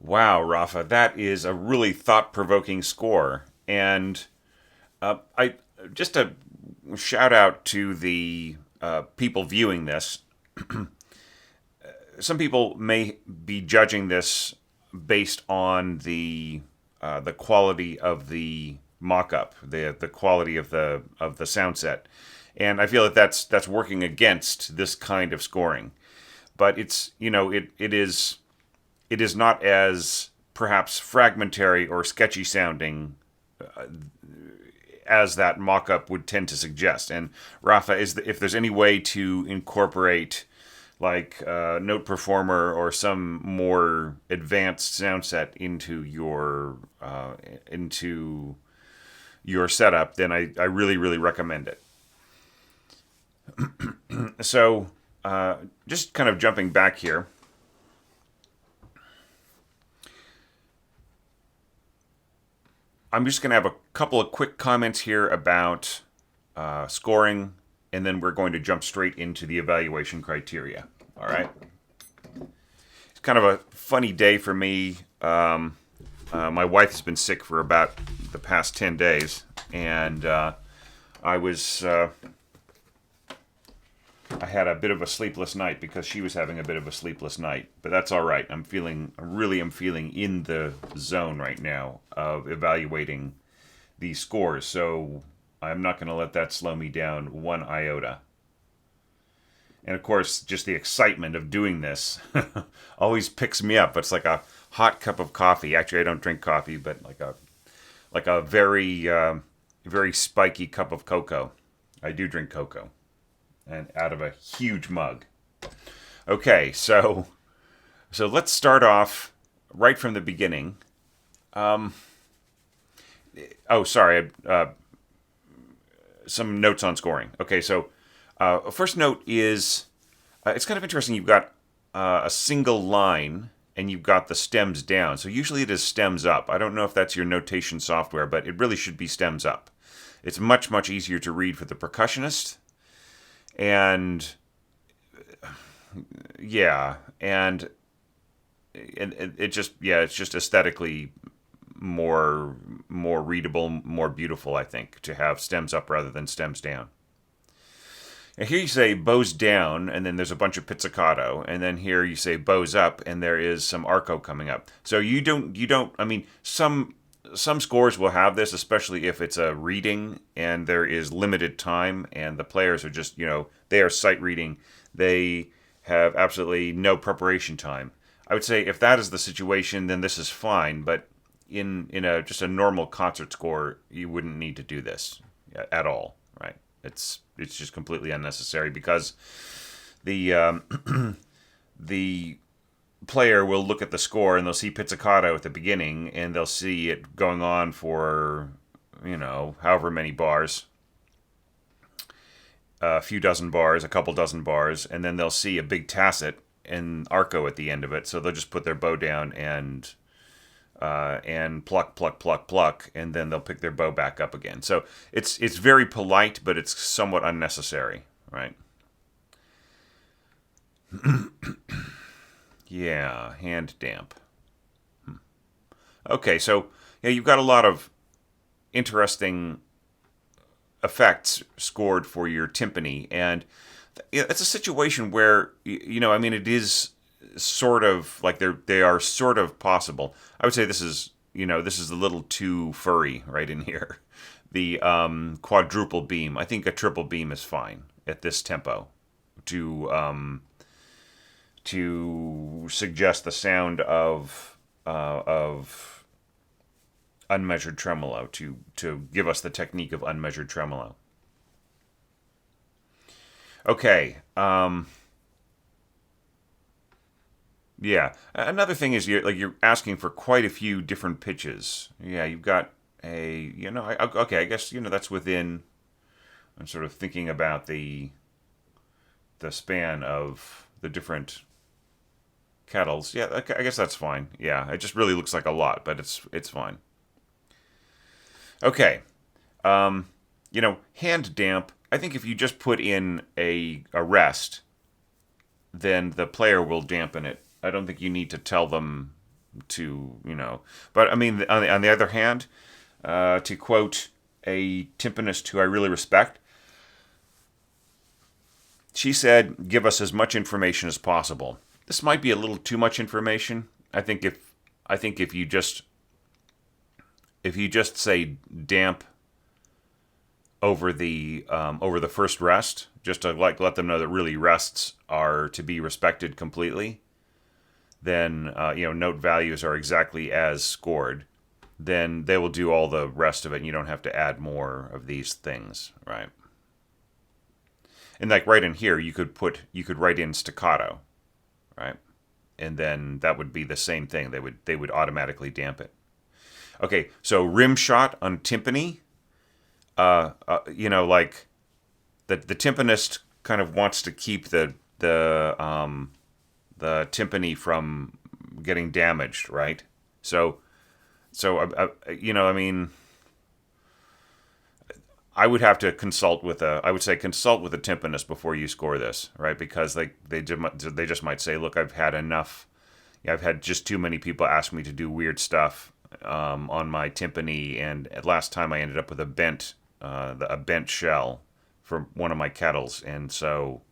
Wow, Rafa, that is a really thought-provoking score, and I just a shout out to the people viewing this. Some people may be judging this based on the quality of the mock-up, the quality of the sound set, and I feel that that's working against this kind of scoring. But it's it is not as perhaps fragmentary or sketchy sounding as that mock-up would tend to suggest. And Rafa, if there's any way to incorporate like Note Performer or some more advanced sound set into your setup, then I really, really recommend it. So just kind of jumping back here. I'm just going to have a couple of quick comments here about scoring, and then we're going to jump straight into the evaluation criteria. All right? It's kind of a funny day for me. My wife has been sick for about the past 10 days, and I had a bit of a sleepless night because she was having a bit of a sleepless night, but that's all right. I'm feeling in the zone right now of evaluating these scores, so I'm not going to let that slow me down one iota. And of course, just the excitement of doing this always picks me up. It's like a hot cup of coffee. Actually, I don't drink coffee, but like a very very spiky cup of cocoa. I do drink cocoa, and out of a huge mug. Okay, so let's start off right from the beginning. Oh, sorry. Some notes on scoring. Okay, so first note is it's kind of interesting. You've got a single line and you've got the stems down. So usually it is stems up. I don't know if that's your notation software, but it really should be stems up. It's much, much easier to read for the percussionist. And yeah, and it just, yeah, it's just aesthetically more readable, more beautiful, I think, to have stems up rather than stems down. And here you say bows down, and then there's a bunch of pizzicato, and then here you say bows up, and there is some arco coming up. So you don't. I mean, some scores will have this, especially if it's a reading and there is limited time, and the players are just, they are sight reading. They have absolutely no preparation time. I would say if that is the situation, then this is fine. But in a just a normal concert score, you wouldn't need to do this at all, right? It's just completely unnecessary because the the player will look at the score and they'll see pizzicato at the beginning and they'll see it going on for however many bars, a few dozen bars, a couple dozen bars, and then they'll see a big tacit and arco at the end of it. So they'll just put their bow down and pluck, pluck, pluck, pluck, and then they'll pick their bow back up again. So it's very polite, but it's somewhat unnecessary, right? Yeah, hand damp. Okay, so yeah, you've got a lot of interesting effects scored for your timpani, and it's a situation where I mean, it is sort of like they are sort of possible. I would say this is a little too furry right in here. The quadruple beam. I think a triple beam is fine at this tempo to suggest the sound of unmeasured tremolo, to give us the technique of unmeasured tremolo. Okay. Yeah. Another thing is you're asking for quite a few different pitches. Yeah, you've got okay, I guess that's within. I'm sort of thinking about the span of the different kettles. Yeah, I guess that's fine. Yeah, it just really looks like a lot, but it's fine. Okay. Hand damp. I think if you just put in a rest, then the player will dampen it. I don't think you need to tell them to, But I mean, on the other hand, to quote a timpanist who I really respect, she said, "Give us as much information as possible." This might be a little too much information. I think if you just say damp over the first rest, just to let them know that really rests are to be respected completely, then note values are exactly as scored. Then they will do all the rest of it, and you don't have to add more of these things, right? And like right in here, you could write in staccato, right? And then that would be the same thing. They would automatically damp it. Okay, so rim shot on timpani. Like the timpanist kind of wants to keep the timpani from getting damaged, right? So I mean, I would have to consult with a timpanist before you score this, right? Because they just might say, look, I've had enough. I've had just too many people ask me to do weird stuff on my timpani, and at last time I ended up with a bent shell from one of my kettles, and so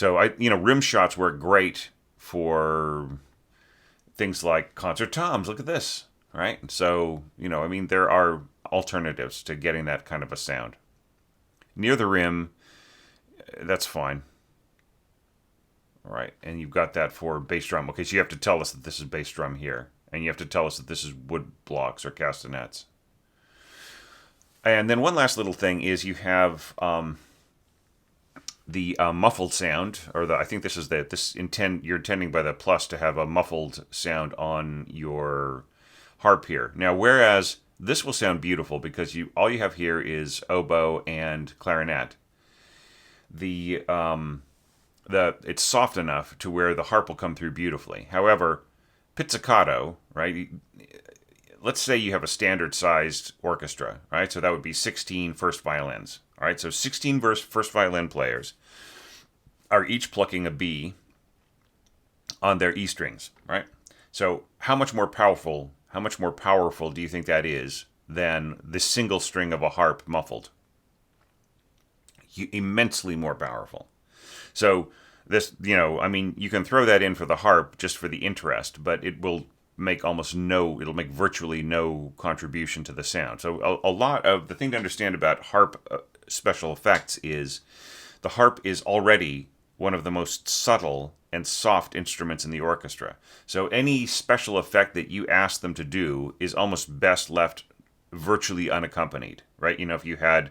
rim shots work great for things like concert toms. Look at this, right? So I mean, there are alternatives to getting that kind of a sound near the rim. That's fine. All right, and you've got that for bass drum. Okay, so you have to tell us that this is bass drum here, and you have to tell us that this is wood blocks or castanets. And then one last little thing is you have the muffled sound, or I think this is you're intending by the plus to have a muffled sound on your harp here. Now, whereas this will sound beautiful because all you have here is oboe and clarinet. It's soft enough to where the harp will come through beautifully. However, pizzicato, right? Let's say you have a standard sized orchestra, right? So that would be 16 first violins. All right, so 16 first violin players are each plucking a B on their E strings, right? So how much more powerful do you think that is than the single string of a harp muffled? Immensely more powerful. So this, you can throw that in for the harp just for the interest, but it will make virtually no contribution to the sound. So a lot of the thing to understand about harp special effects is the harp is already one of the most subtle and soft instruments in the orchestra. So any special effect that you ask them to do is almost best left virtually unaccompanied, right? If you had,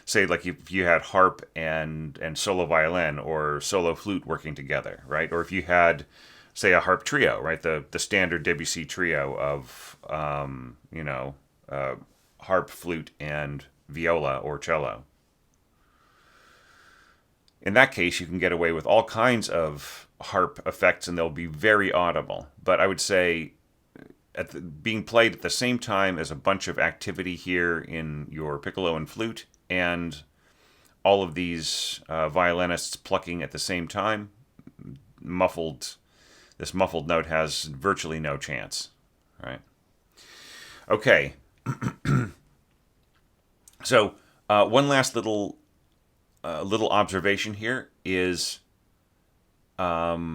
say, like if you had harp and solo violin or solo flute working together, right? Or if you had, say, a harp trio, right? The standard Debussy trio of, harp, flute, and viola or cello. In that case, you can get away with all kinds of harp effects, and they'll be very audible. But I would say, being played at the same time as a bunch of activity here in your piccolo and flute, and all of these violinists plucking at the same time, this muffled note has virtually no chance, right? Okay. So one last little observation here is, like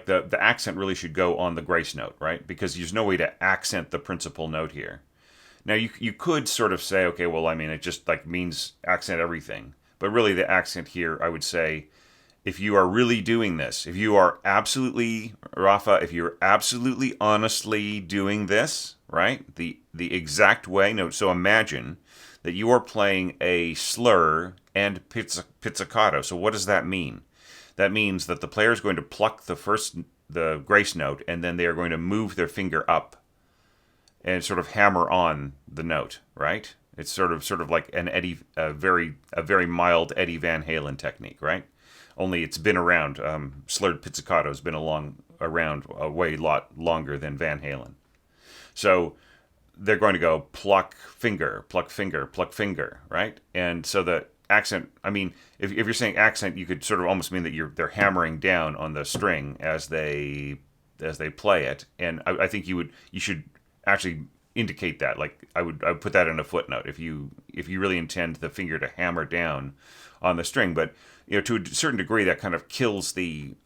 the accent really should go on the grace note, right? Because there's no way to accent the principal note here. Now you could sort of say, okay, well, it just like means accent everything, but really the accent here, I would say, if you are really doing this, if you are absolutely, Rafa, if you're absolutely honestly doing this, right, the exact way. No, so imagine that you are playing a slur and pizzicato. So what does that mean? That means that the player is going to pluck the grace note, and then they are going to move their finger up and sort of hammer on the note, right? It's sort of like a very mild Eddie Van Halen technique, right? Only it's been around. Slurred pizzicato has been around a lot longer than Van Halen. So they're going to go pluck finger, pluck finger, pluck finger, right? And so the accent, if you're saying accent, you could sort of almost mean that they're hammering down on the string as they play it. And I think you should actually indicate that. Like I would put that in a footnote if you really intend the finger to hammer down on the string. But to a certain degree, that kind of kills it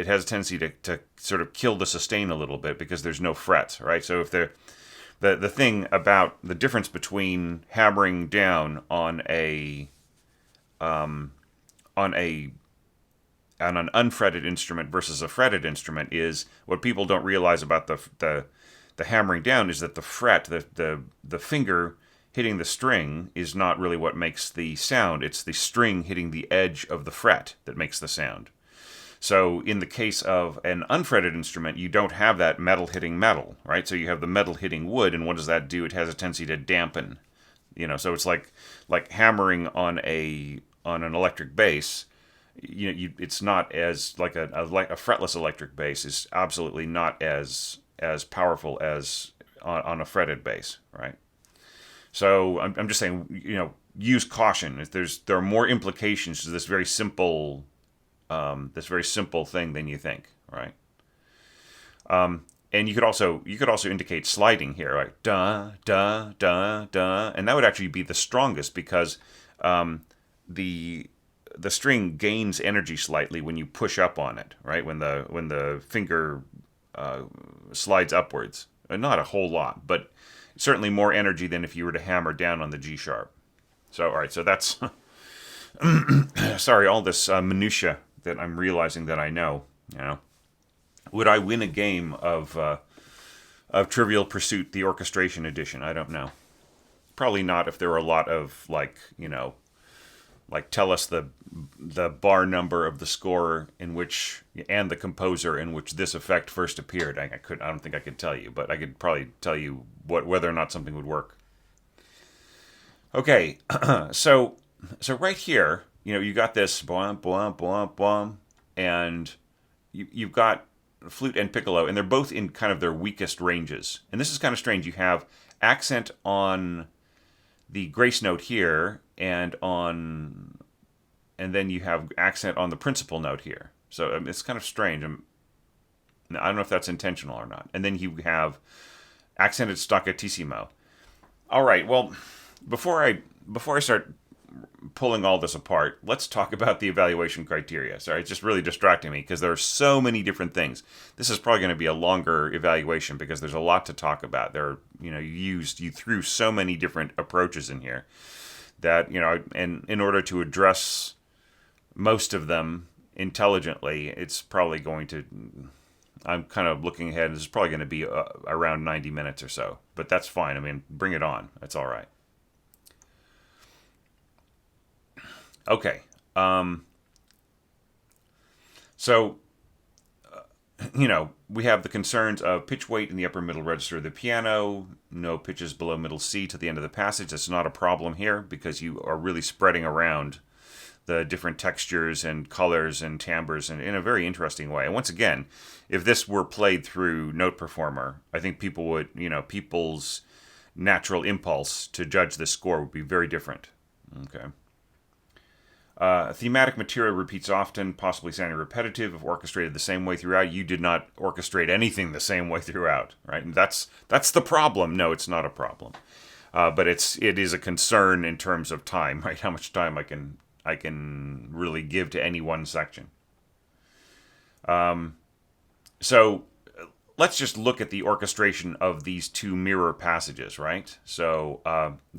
has a tendency to sort of kill the sustain a little bit because there's no frets, right? So if the thing about the difference between hammering down on an unfretted instrument versus a fretted instrument is what people don't realize about the hammering down is that the fret, the finger hitting the string is not really what makes the sound. It's the string hitting the edge of the fret that makes the sound. So in the case of an unfretted instrument, you don't have that metal hitting metal, right? So you have the metal hitting wood, and what does that do? It has a tendency to dampen. So it's like hammering on an electric bass. It's not as like a fretless electric bass is absolutely not as powerful as on a fretted bass, right? So I'm just saying, use caution. There are more implications to this very simple thing than you think, right? And you could also indicate sliding here, right? Da da da da, and that would actually be the strongest because the string gains energy slightly when you push up on it, right? When the finger slides upwards, not a whole lot, but certainly more energy than if you were to hammer down on the G sharp. So all right, so that's sorry, all this minutia that I'm realizing that I know. Would I win a game of Trivial Pursuit, the Orchestration Edition? I don't know. Probably not if there were a lot of like like tell us the bar number of the score in which and the composer in which this effect first appeared. I don't think I could tell you, but I could probably tell you whether or not something would work. Okay, so right here, you got this bwomp bwomp bwomp bwomp, and you've got flute and piccolo, and they're both in kind of their weakest ranges. And this is kind of strange. You have accent on the grace note here, and then you have accent on the principal note here. So it's kind of strange. I don't know if that's intentional or not. And then you have accented staccatissimo. All right. Well, before I start pulling all this apart, let's talk about the evaluation criteria. Sorry, it's just really distracting me because there are so many different things. This is probably going to be a longer evaluation because there's a lot to talk about. You threw so many different approaches in here that, and in order to address most of them intelligently, it's probably going to, I'm kind of looking ahead, this is probably going to be around 90 minutes or so, but that's fine. I mean, bring it on. That's all right. Okay. So, we have the concerns of pitch weight in the upper middle register of the piano, no pitches below middle C to the end of the passage. That's not a problem here because you are really spreading around the different textures and colors and timbres in a very interesting way. And once again, if this were played through Note Performer, I think people's natural impulse to judge this score would be very different. Okay. Thematic material repeats often, possibly sounding repetitive if orchestrated the same way throughout. You did not orchestrate anything the same way throughout, right? And that's the problem. No, it's not a problem, but it is a concern in terms of time, right? How much time I can really give to any one section. So let's just look at the orchestration of these two mirror passages, right? So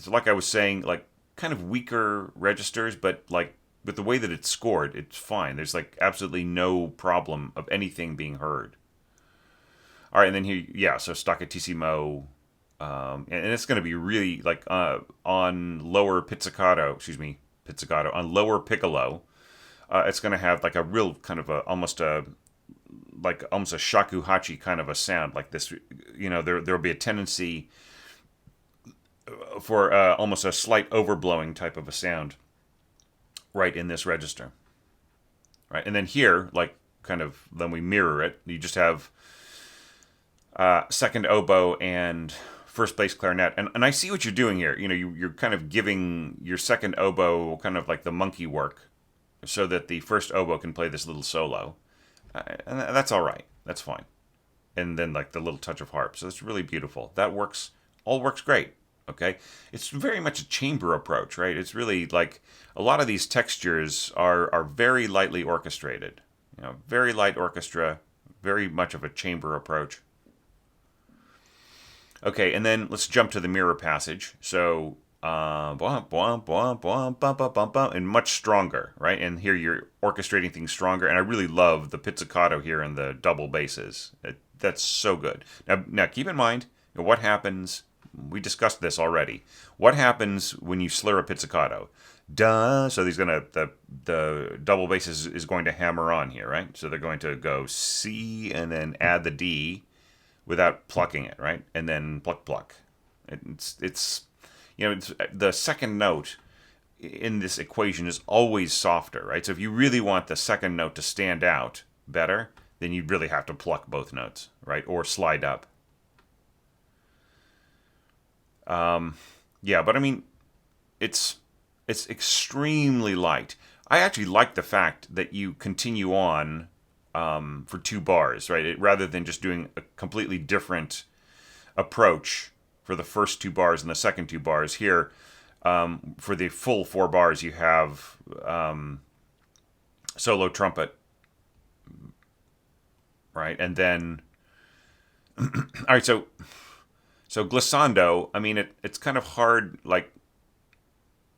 like I was saying, like kind of weaker registers, but like with the way that it's scored, it's fine. There's like absolutely no problem of anything being heard. All right, and then here, yeah, so staccatissimo, and it's going to be really like on lower pizzicato, on lower piccolo, it's going to have like a real kind of almost a shakuhachi kind of a sound like this. There'll be a tendency for almost a slight overblowing type of a sound right in this register. Right, and then here, like kind of, then we mirror it. You just have second oboe and first bass clarinet. And I see what you're doing here. You're kind of giving your second oboe kind of like the monkey work so that the first oboe can play this little solo. And that's all right. That's fine. And then like the little touch of harp. So it's really beautiful. That all works great. Okay, it's very much a chamber approach, right? It's really like a lot of these textures are very lightly orchestrated. Very light orchestra, very much of a chamber approach. Okay, and then let's jump to the mirror passage. So, and much stronger, right? And here you're orchestrating things stronger, and I really love the pizzicato here and the double basses. That's so good. Now keep in mind what happens. We discussed this already. What happens when you slur a pizzicato? Duh. So the double bass is going to hammer on here, right? So they're going to go C and then add the D without plucking it, right? And then pluck. It's the second note in this equation is always softer, right? So if you really want the second note to stand out better, then you really have to pluck both notes, right? Or slide up. Yeah, but I mean, it's extremely light. I actually like the fact that you continue on for 2 bars, right? Rather than just doing a completely different approach for the first 2 bars and the second 2 bars. Here, for the full 4 bars, you have solo trumpet, right? And then, all right, so glissando, I mean, it's kind of hard, like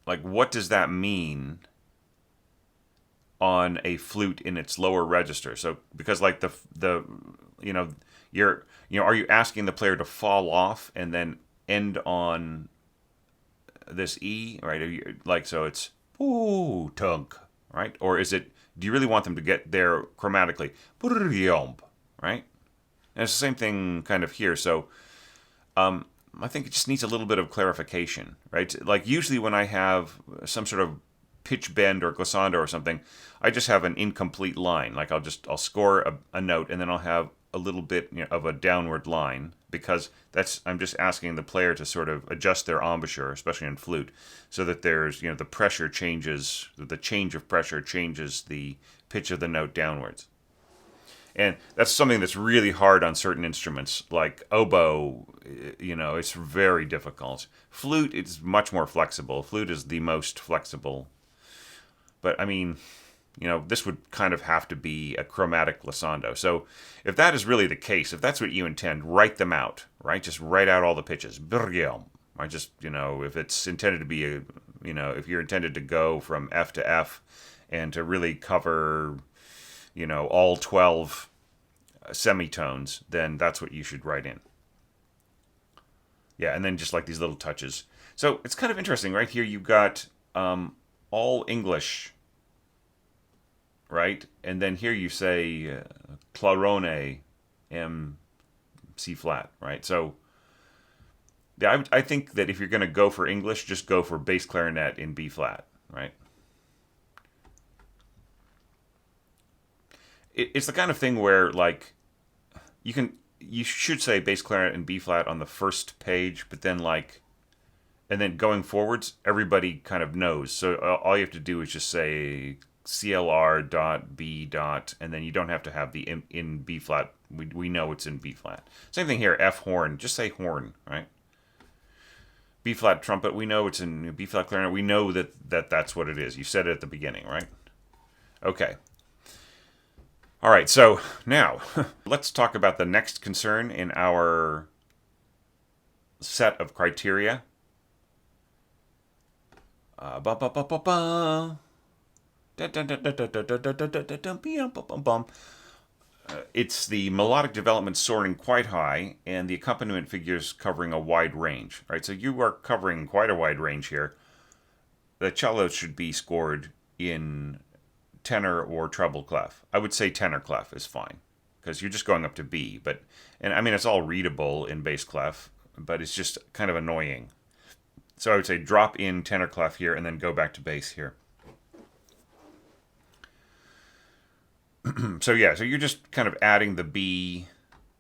what does that mean on a flute in its lower register? So, because like are you asking the player to fall off and then end on this E, right? So it's Ooh, tunk, right? Or is it, do you really want them to get there chromatically? Right? And it's the same thing kind of here. So I think it just needs a little bit of clarification, right? Like usually when I have some sort of pitch bend or glissando or something, I just have an incomplete line. Like I'll score a note and then I'll have a little bit of a downward line because I'm just asking the player to sort of adjust their embouchure, especially in flute, so that there's the pressure changes, the change of pressure changes the pitch of the note downwards. And that's something that's really hard on certain instruments, like oboe. It's very difficult. Flute, it's much more flexible. Flute is the most flexible. But I mean, this would kind of have to be a chromatic glissando. So if that is really the case, if that's what you intend, write them out, right? Just write out all the pitches. I just, if it's intended to be if you're intended to go from F to F and to really cover all 12 semitones, then that's what you should write in. Yeah, and then just like these little touches. So it's kind of interesting. Right here you've got all English, right? And then here you say Clarinet, M, C flat, right? So yeah, I think that if you're going to go for English, just go for bass clarinet in B flat, right? It's the kind of thing where like you should say bass clarinet in B flat on the first page, but then and then going forwards, everybody kind of knows. So all you have to do is just say CLR dot B dot, and then you don't have to have the in B flat. We know it's in B flat. Same thing here, F horn. Just say horn, right? B flat trumpet. We know it's in B flat clarinet. We know that's what it is. You said it at the beginning, right? Okay. All right, so now let's talk about the next concern in our set of criteria. It's the melodic development soaring quite high, and the accompaniment figures covering a wide range. Right, so you are covering quite a wide range here. The cello should be scored in tenor or treble clef. I would say tenor clef is fine because you're just going up to B. And I mean it's all readable in bass clef, but it's just kind of annoying. So I would say drop in tenor clef here and then go back to bass here. So you're just kind of adding the B,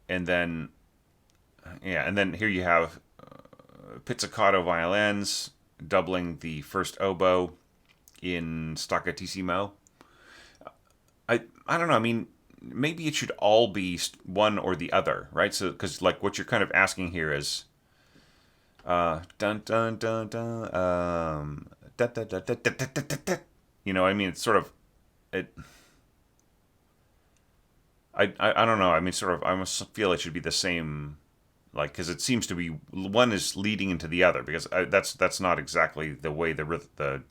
and then here you have pizzicato violins doubling the first oboe in staccatissimo. I don't know. I mean, maybe it should all be one or the other, right? So, because like what you're kind of asking here is, dun dun dun dun, dun dun dun dun dun dun. I mean, it's sort of it. I don't know. I mean, sort of. I almost feel it should be the same, like because it seems to be one is leading into the other because that's not exactly the way the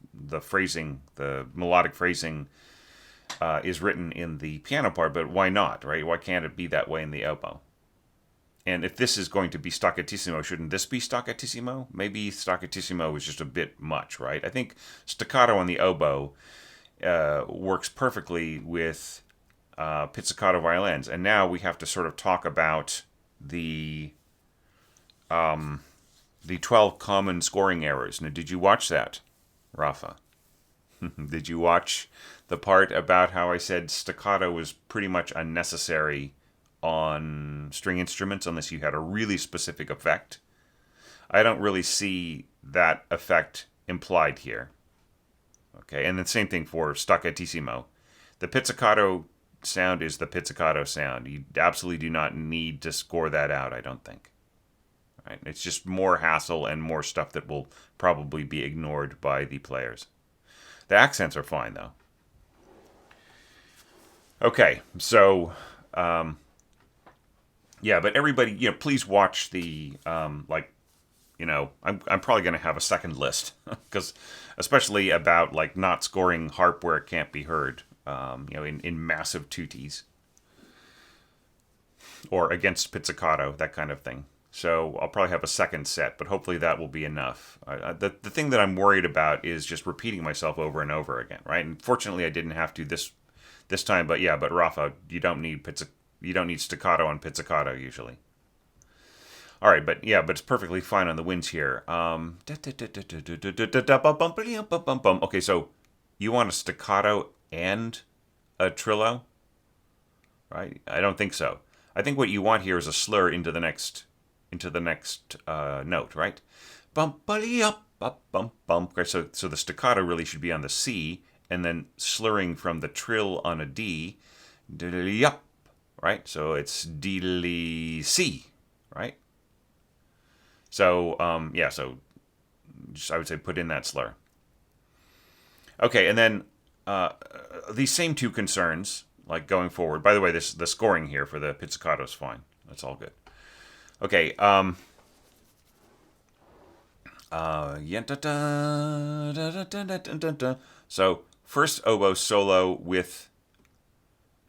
phrasing, the melodic phrasing. Is written in the piano part, but why not, right? Why can't it be that way in the oboe? And if this is going to be staccatissimo, shouldn't this be staccatissimo? Maybe staccatissimo is just a bit much, right? I think staccato on the oboe works perfectly with pizzicato violins. And now we have to sort of talk about the 12 common scoring errors. Now, did you watch that, Rafa? Did you watch the part about how I said staccato was pretty much unnecessary on string instruments unless you had a really specific effect? I don't really see that effect implied here. Okay, and the same thing for staccatissimo. The pizzicato sound is the pizzicato sound. You absolutely do not need to score that out, I don't think. Right? It's just more hassle and more stuff that will probably be ignored by the players. The accents are fine, though. Okay, so, but everybody, please watch the, I'm probably going to have a second list, because especially about, not scoring harp where it can't be heard, in massive tutis, or against pizzicato, that kind of thing. So I'll probably have a second set, but hopefully that will be enough. The thing that I'm worried about is just repeating myself over and over again, right? And fortunately, I didn't have to this time. But yeah, but Rafa, you don't need staccato on pizzicato usually. All right, but yeah, but it's perfectly fine on the winds here. Okay, so you want a staccato and a trillo, right? I don't think so. I think what you want here is a slur into the next note, right? Bum bum bum. Okay, so the staccato really should be on the C, and then slurring from the trill on a D, yup, right? So it's diddly C, right? So yeah, so just I would say put in that slur. Okay, and then these same two concerns, like going forward. By the way, the scoring here for the pizzicato is fine. That's all good. Okay. So first oboe solo with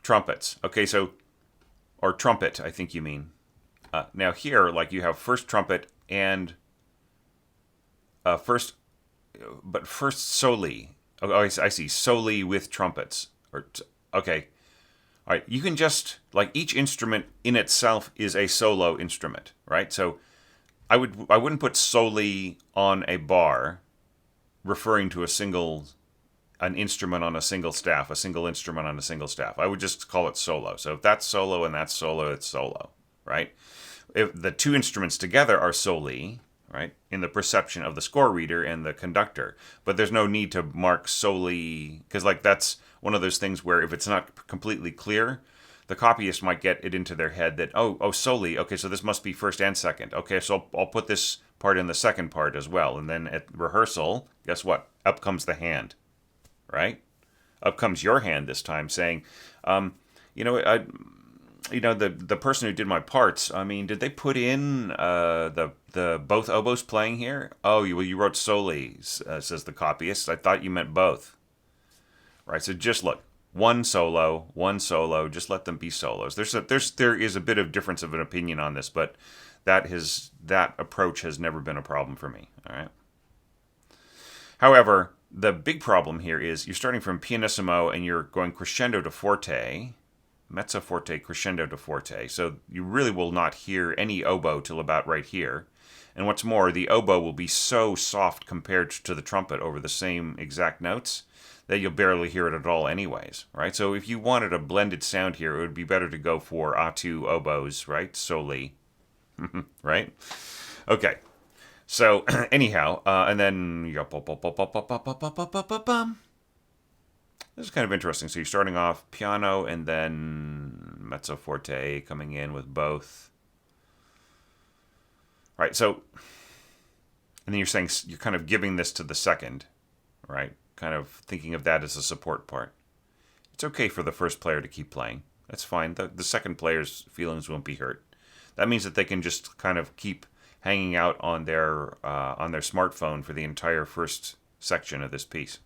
trumpets. Okay, so or trumpet, I think you mean. Now here, like you have first trumpet and first soli. Oh, I see. Soli with trumpets. Okay. All right. You can just like each instrument in itself is a solo instrument, right? So I wouldn't put soli on a bar, referring to an instrument on a single staff, a single instrument on a single staff. I would just call it solo. So if that's solo and that's solo, it's solo, right? If the two instruments together are soli, right, in the perception of the score reader and the conductor. But there's no need to mark soli, because like that's one of those things where if it's not completely clear, the copyist might get it into their head that, oh, soli, okay, so this must be first and second. Okay, so I'll put this part in the second part as well. And then at rehearsal, guess what? Up comes the hand, right? Up comes your hand this time saying, the person who did my parts, I mean, did they put in the both oboes playing here? Oh, you wrote soli, says the copyist. I thought you meant both. Right, so just look, one solo, just let them be solos. There is a bit of difference of an opinion on this, but that approach has never been a problem for me, all right? However, the big problem here is you're starting from pianissimo and you're going crescendo to forte, mezzo forte, crescendo to forte. So you really will not hear any oboe till about right here. And what's more, the oboe will be so soft compared to the trumpet over the same exact notes that you'll barely hear it at all anyways, right? So if you wanted a blended sound here, it would be better to go for A2 oboes, right? Soli, right? Okay. So anyhow, and then this is kind of interesting. So you're starting off piano and then mezzo forte coming in with both. Right, so, and then you're saying you're kind of giving this to the second, right? Kind of thinking of that as a support part. It's okay for the first player to keep playing. That's fine. The second player's feelings won't be hurt. That means that they can just kind of keep hanging out on their smartphone for the entire first section of this piece.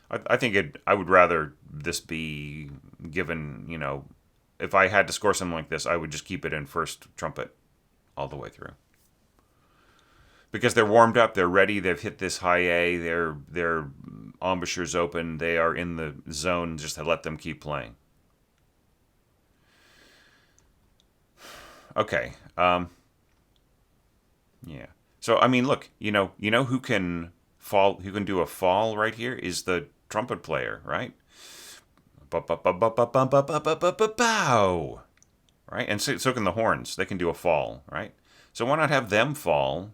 I think I would rather this be given, if I had to score something like this, I would just keep it in first trumpet all the way through. Because they're warmed up, they're ready, they've hit this high A, their embouchure's open, they are in the zone, just to let them keep playing. Okay. Yeah. So I mean, look, who can do a fall right here is the trumpet player, right? Bow. Right? And so can the horns. They can do a fall, right? So why not have them fall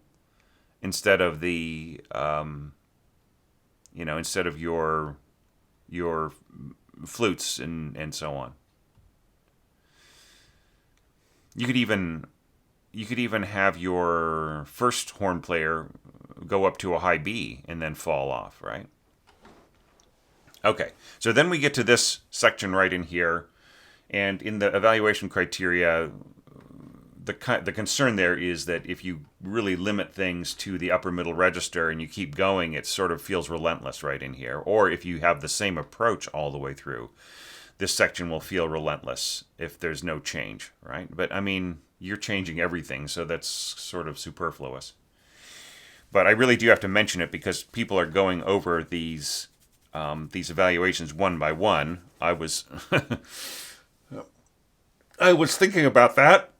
instead of the instead of your flutes and so on. You could even have your first horn player go up to a high B and then fall off, right? Okay, so then we get to this section right in here, and in the evaluation criteria, the concern there is that if you really limit things to the upper middle register and you keep going, it sort of feels relentless right in here. Or if you have the same approach all the way through, this section will feel relentless if there's no change, right? But I mean, you're changing everything, so that's sort of superfluous. But I really do have to mention it because people are going over these evaluations one by one. I was I was thinking about that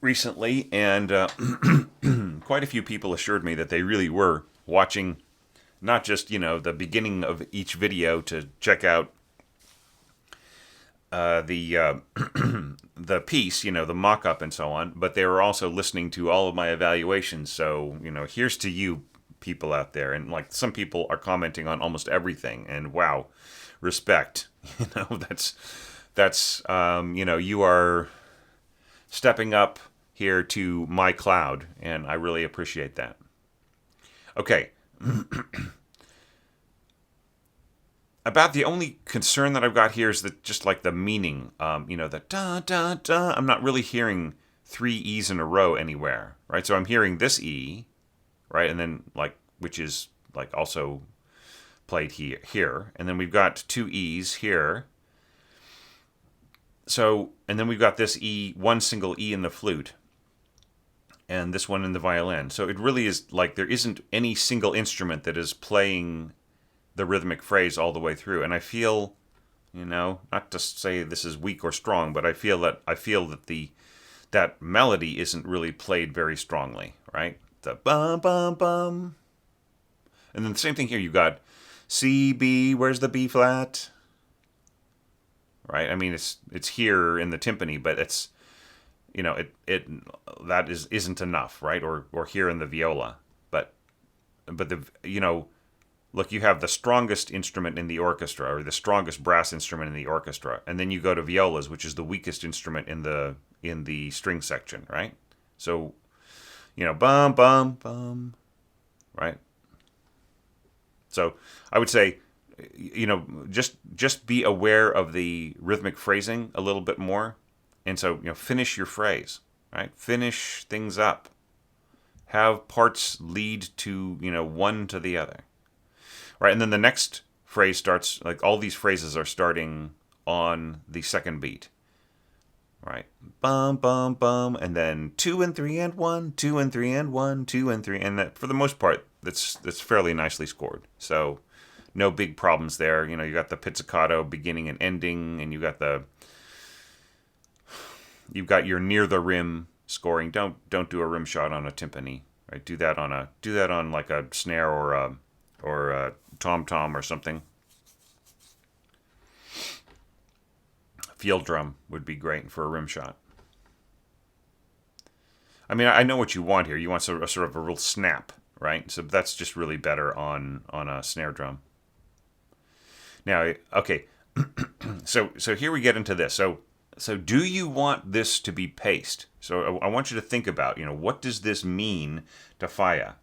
recently, and quite a few people assured me that they really were watching not just the beginning of each video to check out the the piece, the mock-up and so on, but they were also listening to all of my evaluations. So here's to you people out there, and like some people are commenting on almost everything, and wow, respect. That's you are stepping up here to my cloud, and I really appreciate that. Okay. About the only concern that I've got here is that just like the meaning, the da da da. I'm not really hearing 3 E's in a row anywhere, right? So I'm hearing this E, right, and then which is also played here, and then we've got 2 E's here. So, and then we've got this E, one single E in the flute, and this one in the violin. So it really is like there isn't any single instrument that is playing the rhythmic phrase all the way through. And I feel, not to say this is weak or strong, but I feel that that melody isn't really played very strongly, right? The bum bum bum. And then the same thing here. You got C, B, where's the B flat? Right? I mean, it's here in the timpani, but it's that isn't enough, right? Or here in the viola. But the look, you have the strongest instrument in the orchestra, or the strongest brass instrument in the orchestra, and then you go to violas, which is the weakest instrument in the string section, right? So, bum bum bum, right? So I would say, just be aware of the rhythmic phrasing a little bit more, and so finish your phrase, right? Finish things up. Have parts lead to one to the other. Right, and then the next phrase starts, like all these phrases are starting on the second beat. Right, bum, bum, bum, and then 2 and 3 and 1, 2 and 3 and 1, 2 and 3, and that, for the most part, that's fairly nicely scored. So, no big problems there. You got the pizzicato beginning and ending, and you've got your near the rim scoring. Don't do a rim shot on a timpani. Right, do that on like a snare or a tom-tom or something. Field drum would be great for a rim shot. I mean, I know what you want here. You want sort of a real snap, right? So that's just really better on a snare drum. Now, okay, so here we get into this. So do you want this to be paced? So I want you to think about, what does this mean to Falla?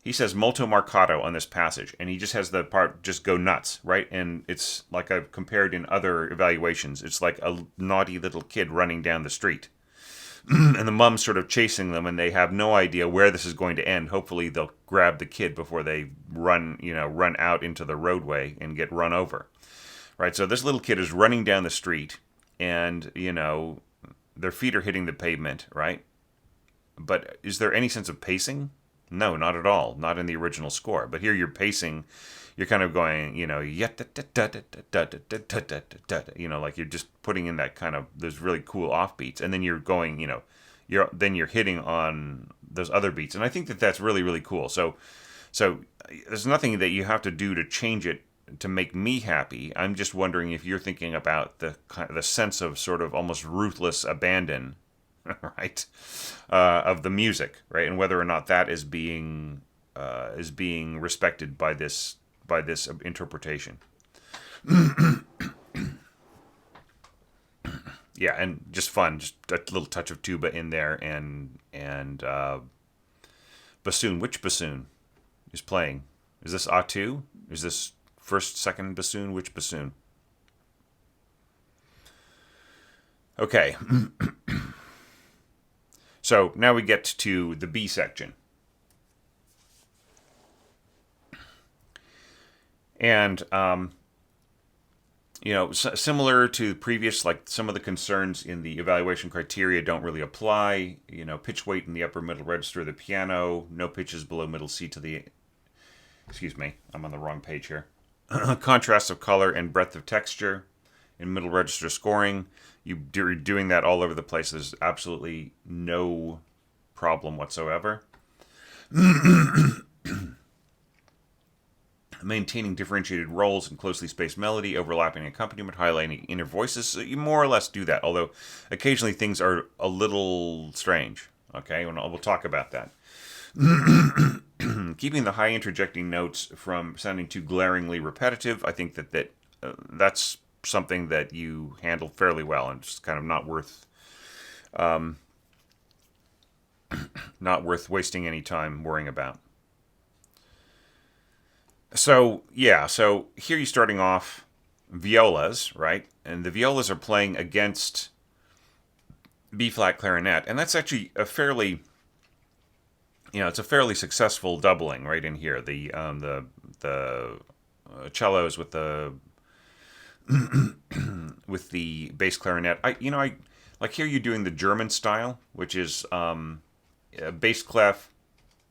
He says molto marcato on this passage, and he just has the part just go nuts, right? And it's like I've compared in other evaluations. It's like a naughty little kid running down the street. And the mom's sort of chasing them, and they have no idea where this is going to end. Hopefully they'll grab the kid before they run out into the roadway and get run over. Right? So this little kid is running down the street, and, their feet are hitting the pavement, right? But is there any sense of pacing? No, not at all. Not in the original score. But here you're pacing. You're kind of going, like you're just putting in that kind of those really cool offbeats, and then you're going, you're hitting on those other beats, and I think that that's really really cool. So there's nothing that you have to do to change it to make me happy. I'm just wondering if you're thinking about the sense of sort of almost ruthless abandon. Right, of the music, right, and whether or not that is being respected by this interpretation. Yeah, and just fun, just a little touch of tuba in there, and bassoon. Which bassoon is playing? Is this A2? Is this first, second bassoon? Which bassoon? Okay. So now we get to the B section. And, Similar to previous, like some of the concerns in the evaluation criteria don't really apply. Pitch weight in the upper middle register of the piano, no pitches below middle C to the, excuse me, I'm on the wrong page here. Contrast of color and breadth of texture in middle register scoring. You're doing that all over the place. There's absolutely no problem whatsoever. Maintaining differentiated roles and closely spaced melody, overlapping accompaniment, highlighting inner voices. So you more or less do that, although occasionally things are a little strange. Okay, we'll talk about that. Keeping the high interjecting notes from sounding too glaringly repetitive. I think that's something that you handle fairly well, and just kind of not worth wasting any time worrying about. So here you're starting off violas, right? And the violas are playing against B-flat clarinet, and that's actually a fairly successful doubling right in here. The cellos with the with the bass clarinet. I like here you're doing the German style, which is bass clef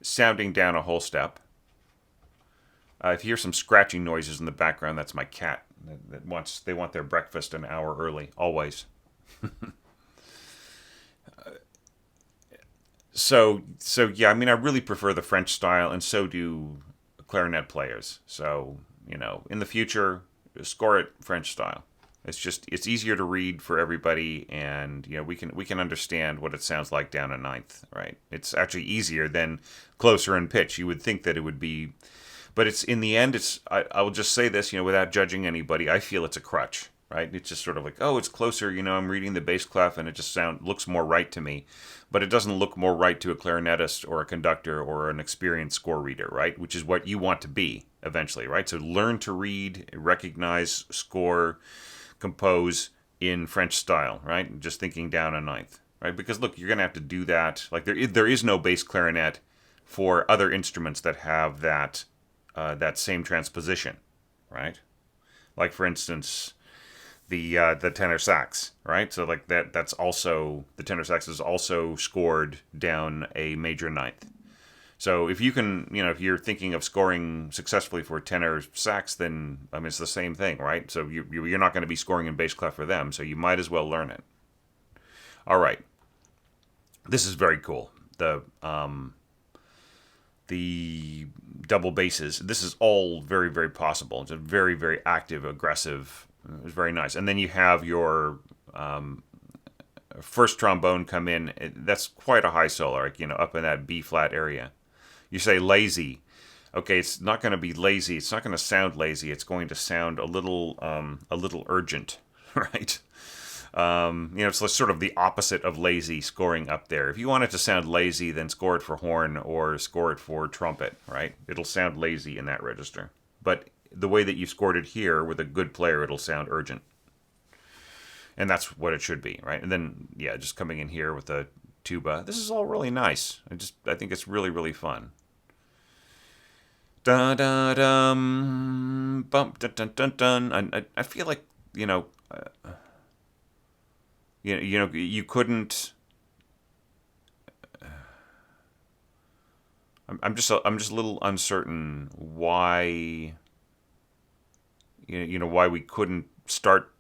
sounding down a whole step. If you hear some scratching noises in the background, that's my cat. They want their breakfast an hour early, always. So yeah, I really prefer the French style, and so do clarinet players. So in the future, score it French style. It's easier to read for everybody, and we can understand what it sounds like down a ninth, right? It's actually easier than closer in pitch. You would think that it would be. But it's in the end, I will just say this, without judging anybody, I feel it's a crutch, right? It's just sort of like, oh, it's closer, I'm reading the bass clef and it just looks more right to me. But it doesn't look more right to a clarinetist or a conductor or an experienced score reader, right? Which is what you want to be eventually, right? So learn to read, recognize, score, compose in French style, right? Just thinking down a ninth, right? Because look, you're going to have to do that. Like there is no bass clarinet for other instruments that have that same transposition, right? Like for instance, the tenor sax, right? So like that's also the tenor sax is also scored down a major ninth. So if you can, if you're thinking of scoring successfully for tenor sax, then it's the same thing, right? So you're not going to be scoring in bass clef for them, so you might as well learn it. All right, this is very cool. The double basses. This is all very, very possible. It's a very, very active, aggressive. It's very nice. And then you have your first trombone come in. That's quite a high solo, like, up in that B flat area. You say lazy. Okay, it's not going to be lazy. It's not going to sound lazy. It's going to sound a little urgent, right? It's sort of the opposite of lazy scoring up there. If you want it to sound lazy, then score it for horn or score it for trumpet, right? It'll sound lazy in that register. But the way that you scored it here with a good player, it'll sound urgent. And that's what it should be, right? And then, yeah, just coming in here with a tuba. This is all really nice. I think it's really, really fun. Da da dum, bump, dun dun dun dun. I feel like, you couldn't. I'm just a little uncertain why. Why we couldn't start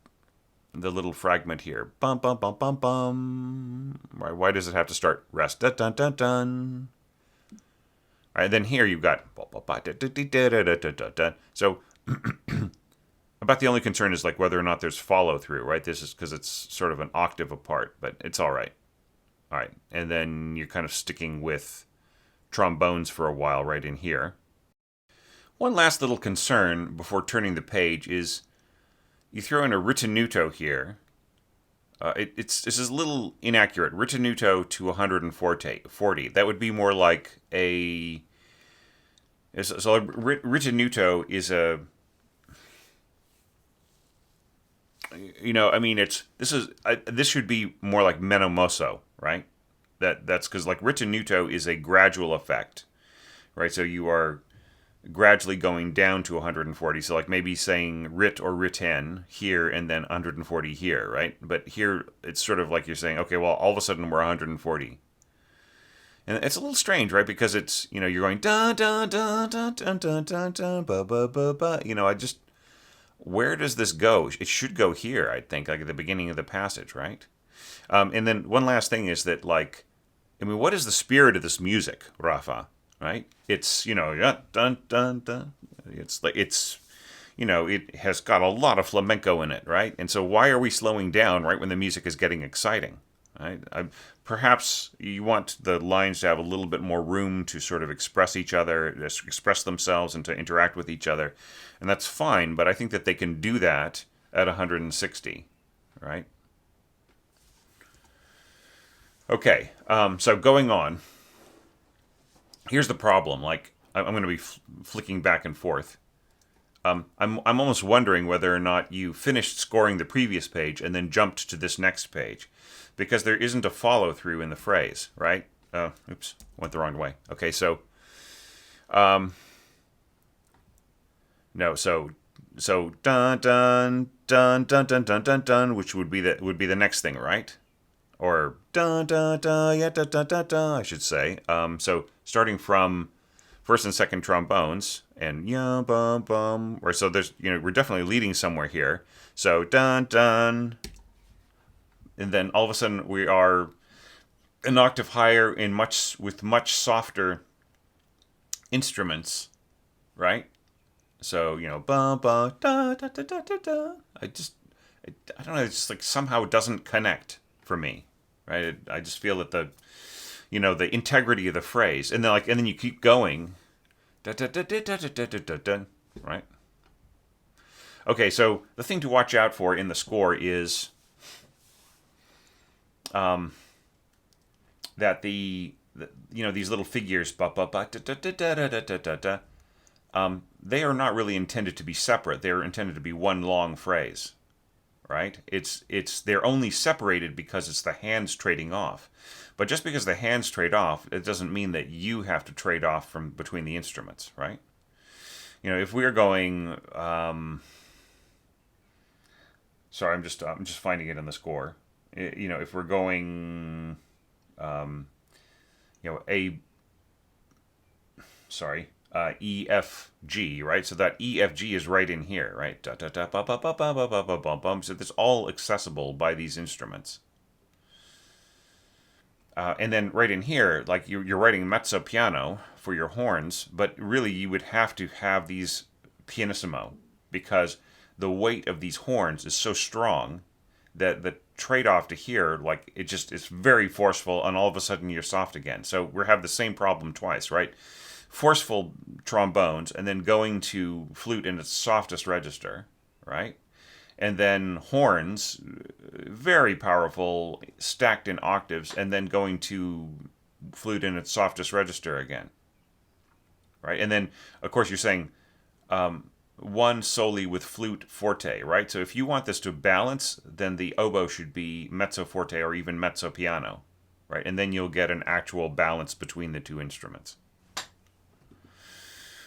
the little fragment here. Bum bum bum bum bum. Why does it have to start rest? Dun dun dun dun. All right, then here you've got. So. About the only concern is like whether or not there's follow through, right? This is because it's sort of an octave apart, but it's all right. All right, and then you're kind of sticking with trombones for a while right in here. One last little concern before turning the page is you throw in a ritenuto here. This is a little inaccurate. Ritenuto to 140. That would be more like a. So ritenuto is a. This should be more like meno mosso, right? That's because like ritenuto is a gradual effect, right? So you are gradually going down to 140. So like maybe saying rit or riten here and then 140 here, right? But here it's sort of like you're saying, okay, well, all of a sudden we're 140. And it's a little strange, right? Because it's, you're going dun dun dun dun dun dun dun dun ba ba ba ba. Where does this go? It should go here, I think, like at the beginning of the passage, right? And then one last thing is that, like, what is the spirit of this music, Rafa? Right? It's, yeah, dun dun dun. It's like it has got a lot of flamenco in it, right? And so why are we slowing down right when the music is getting exciting? Right? Perhaps you want the lines to have a little bit more room to sort of express each other, express themselves, and to interact with each other, and that's fine. But I think that they can do that at 160, right? Okay, so going on. Here's the problem. Like I'm going to be flicking back and forth. I'm almost wondering whether or not you finished scoring the previous page and then jumped to this next page, because there isn't a follow through in the phrase, right? Oops, went the wrong way. Okay, so, no, so dun dun dun dun dun dun dun dun, which would be the next thing, right? Or dun dun dun yeah dun dun dun dun, I should say. So starting from first and second trombones and yeah bum bum, or so there's we're definitely leading somewhere here. So dun dun, and then all of a sudden we are an octave higher with much softer instruments, right? So bum bum da da da da da da. I don't know. It's just like somehow it doesn't connect for me, right? I just feel that the integrity of the phrase, and then you keep going, da da da da da da da da da, right? Okay, so the thing to watch out for in the score is that these little figures ba ba ba da da da da da da da da, they are not really intended to be separate. They are intended to be one long phrase, right? They're only separated because it's the hands trading off. But just because the hands trade off, it doesn't mean that you have to trade off from between the instruments, right? If we're going, sorry, I'm just finding it in the score. If we're going, E F G, right? So that E F G is right in here, right? Da da da ba ba ba ba ba ba ba ba bum. So it's all accessible by these instruments. And then right in here, like you're writing mezzo piano for your horns, but really you would have to have these pianissimo, because the weight of these horns is so strong that the trade-off to here, like it's very forceful, and all of a sudden you're soft again. So we have the same problem twice, right? Forceful trombones, and then going to flute in its softest register, right? And then horns, very powerful, stacked in octaves, and then going to flute in its softest register again, right? And then, of course, you're saying one solely with flute forte, right? So if you want this to balance, then the oboe should be mezzo forte or even mezzo piano, right? And then you'll get an actual balance between the two instruments.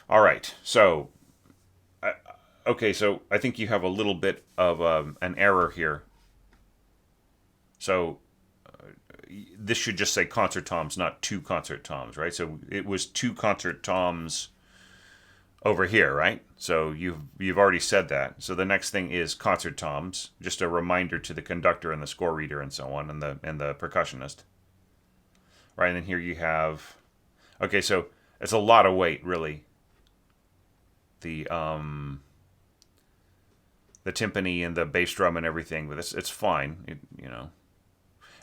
All right, so okay, so I think you have a little bit of an error here. So this should just say concert toms, not two concert toms, right? So it was two concert toms over here, right? So you've already said that. So the next thing is concert toms, just a reminder to the conductor and the score reader and so on, and the percussionist, right? And then here you have, okay, so it's a lot of weight, really. The timpani and the bass drum and everything, but it's fine.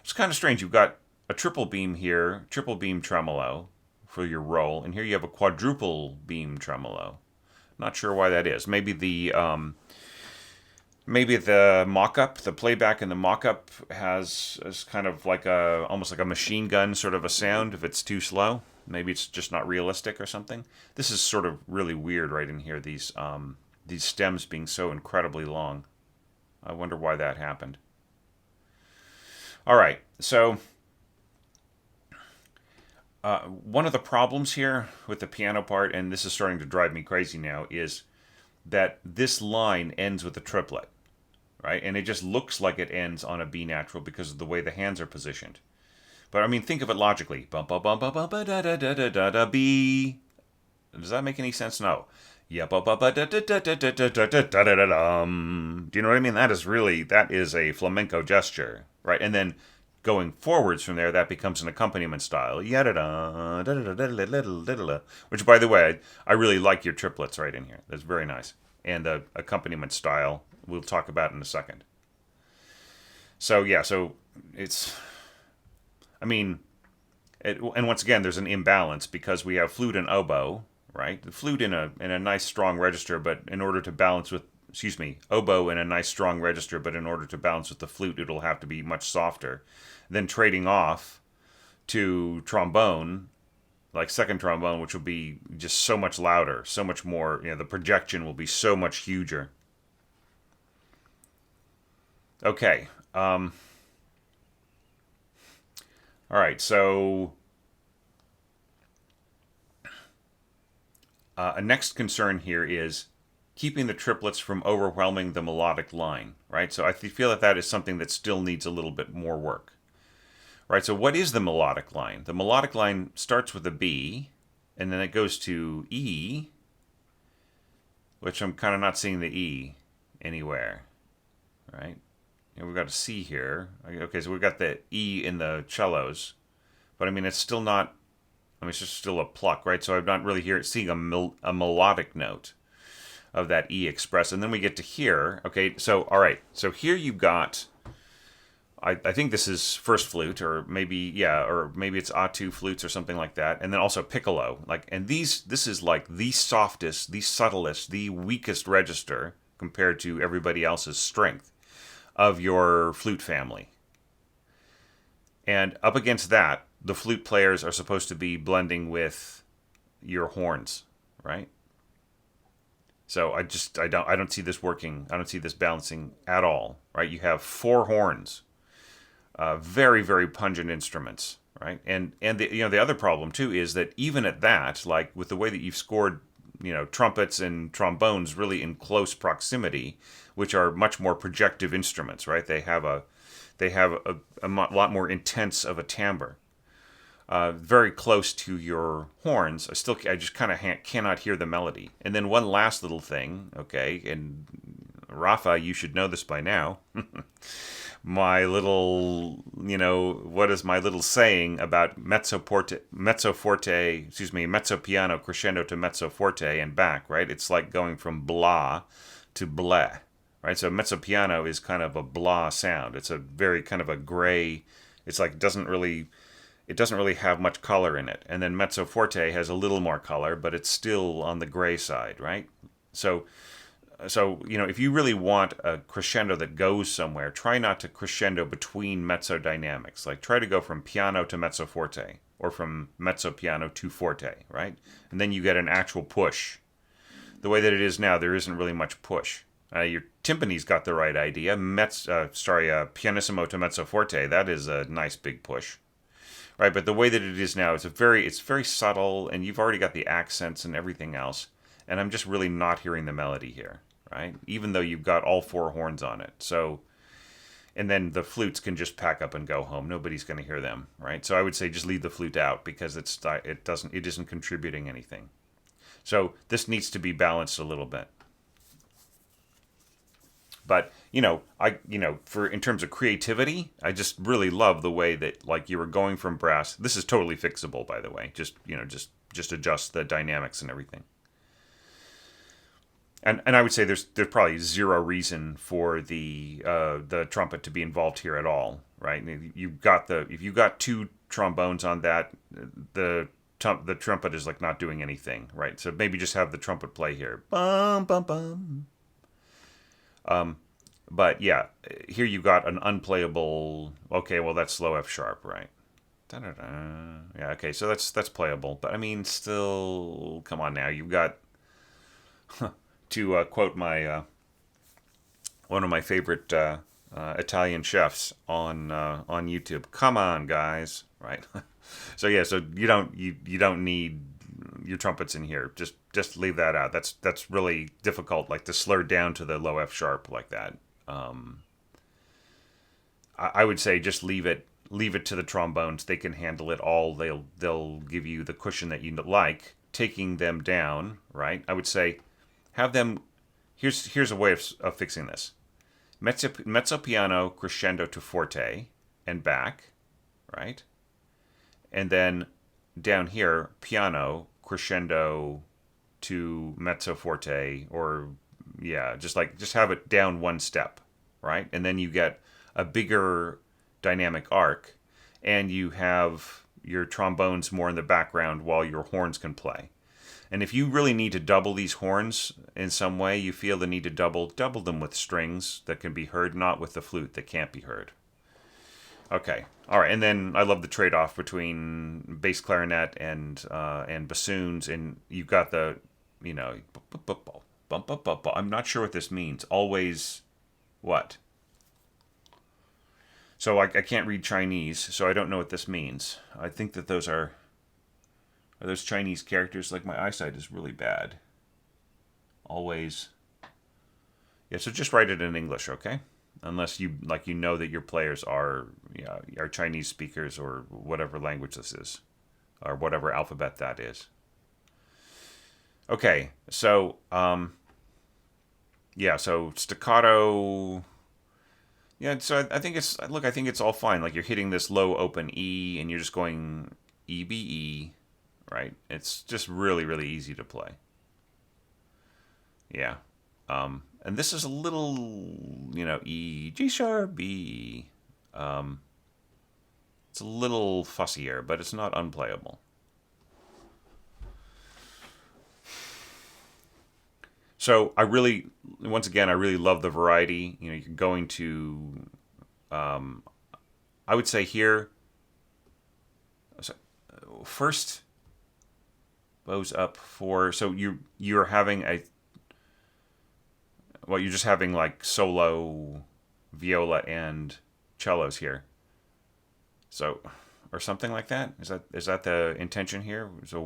It's kind of strange. You've got a triple beam here, triple beam tremolo for your roll, and here you have a quadruple beam tremolo. Not sure why that is. Maybe the mock-up, the playback in the mock-up is kind of like almost like a machine gun sort of a sound if it's too slow. Maybe it's just not realistic or something. This is sort of really weird right in here, these stems being so incredibly long. I wonder why that happened. All right, so One of the problems here with the piano part, and this is starting to drive me crazy now, is that this line ends with a triplet, right? And it just looks like it ends on a B natural because of the way the hands are positioned. But I mean, think of it logically. Bum bum bum bum bum ba da da da da da da B. Does that make any sense? No. Yeah, ba ba ba da da da da da da da da da da da. Do you know what I mean? That is a flamenco gesture, right? And then going forwards from there, that becomes an accompaniment style. Yada da da da da da da da. Which, by the way, I really like your triplets right in here. That's very nice. And the accompaniment style we'll talk about in a second. So yeah, so it's. I mean, and once again, there's an imbalance because we have flute and oboe, right? The flute in a nice strong register, but in order to balance with, excuse me, oboe in a nice strong register, but in order to balance with the flute, it'll have to be much softer. Then trading off to trombone, like second trombone, which will be just so much louder, so much more. The projection will be so much huger. Okay. All right, so a next concern here is keeping the triplets from overwhelming the melodic line, right? So I feel that is something that still needs a little bit more work, right? So what is the melodic line? The melodic line starts with a B, and then it goes to E, which I'm kind of not seeing the E anywhere, right? And we've got a C here. Okay, so we've got the E in the cellos, but I mean it's still not. I mean it's just still a pluck, right? So I'm not really seeing a melodic note of that E expressed, and then we get to here. Okay, so all right, so here you've got. I think this is first flute, or maybe it's A2 flutes or something like that, and then also piccolo. And this is like the softest, the subtlest, the weakest register compared to everybody else's strength of your flute family. And up against that, the flute players are supposed to be blending with your horns, right? So I don't see this working. I don't see this balancing at all, right? You have four horns, very, very pungent instruments, right? And the other problem too is that even at that, like with the way that you've scored, trumpets and trombones really in close proximity, which are much more projective instruments, right? They have a lot more intense of a timbre, very close to your horns. I just kind of cannot hear the melody. And then one last little thing, okay, and Rafa, you should know this by now. My little, what is my little saying about mezzo piano crescendo to mezzo forte and back, right? It's like going from blah to bleh, right? So mezzo piano is kind of a blah sound. It's a very kind of a gray. It's like it doesn't really have much color in it. And then mezzo forte has a little more color, but it's still on the gray side, right? So if you really want a crescendo that goes somewhere, try not to crescendo between mezzo dynamics. Like try to go from piano to mezzo forte, or from mezzo piano to forte, right? And then you get an actual push. The way that it is now, there isn't really much push. Your timpani's got the right idea. Pianissimo to mezzo forte, that is a nice big push, right? But the way that it is now, it's very subtle, and you've already got the accents and everything else. And I'm just really not hearing the melody here, right? Even though you've got all four horns on it. So, and then the flutes can just pack up and go home. Nobody's going to hear them, right? So I would say just leave the flute out because it isn't contributing anything. So this needs to be balanced a little bit. But in terms of creativity, I just really love the way that like you were going from brass. This is totally fixable, by the way. Just adjust the dynamics and everything. And I would say there's probably zero reason for the trumpet to be involved here at all, right? If you've got two trombones on that, the trumpet is like not doing anything, right? So maybe just have the trumpet play here, bum bum bum. But yeah, here you've got an unplayable. Okay, well that's slow F sharp, right? Da-da-da. Yeah, okay, so that's playable, but I mean, still, come on now, you've got. To quote my one of my favorite Italian chefs on YouTube, come on guys, right? So yeah, so you don't need your trumpets in here. Just leave that out. That's really difficult, like to slur down to the low F sharp like that. I would say just leave it to the trombones. They can handle it all. They'll give you the cushion that you like. Taking them down, right? I would say have them. Here's a way of fixing this. Mezzo piano crescendo to forte and back, right? And then down here, piano crescendo to mezzo forte, or yeah, just have it down one step, right? And then you get a bigger dynamic arc, and you have your trombones more in the background while your horns can play. And if you really need to double these horns in some way, you feel the need to double them with strings that can be heard, not with the flute that can't be heard. Okay, all right, and then I love the trade-off between bass clarinet and bassoons, and you've got the, you know, I'm not sure what this means. Always, what? So I can't read Chinese, so I don't know what this means. I think that those are those Chinese characters. Like my eyesight is really bad. Always. Yeah, so just write it in English, okay? Unless you know that your players are are Chinese speakers or whatever language this is, or whatever alphabet that is. Okay, so yeah, so staccato. Yeah, so I think I think it's all fine. Like you're hitting this low open E, and you're just going E B E, right? It's just really easy to play. Yeah. And this is a little, E, G sharp, B. It's a little fussier, but it's not unplayable. So once again, I really love the variety. You're going to, I would say here, first bows up for, so you're having you're just having like solo viola and cellos here. So, or something like that. Is that the intention here? So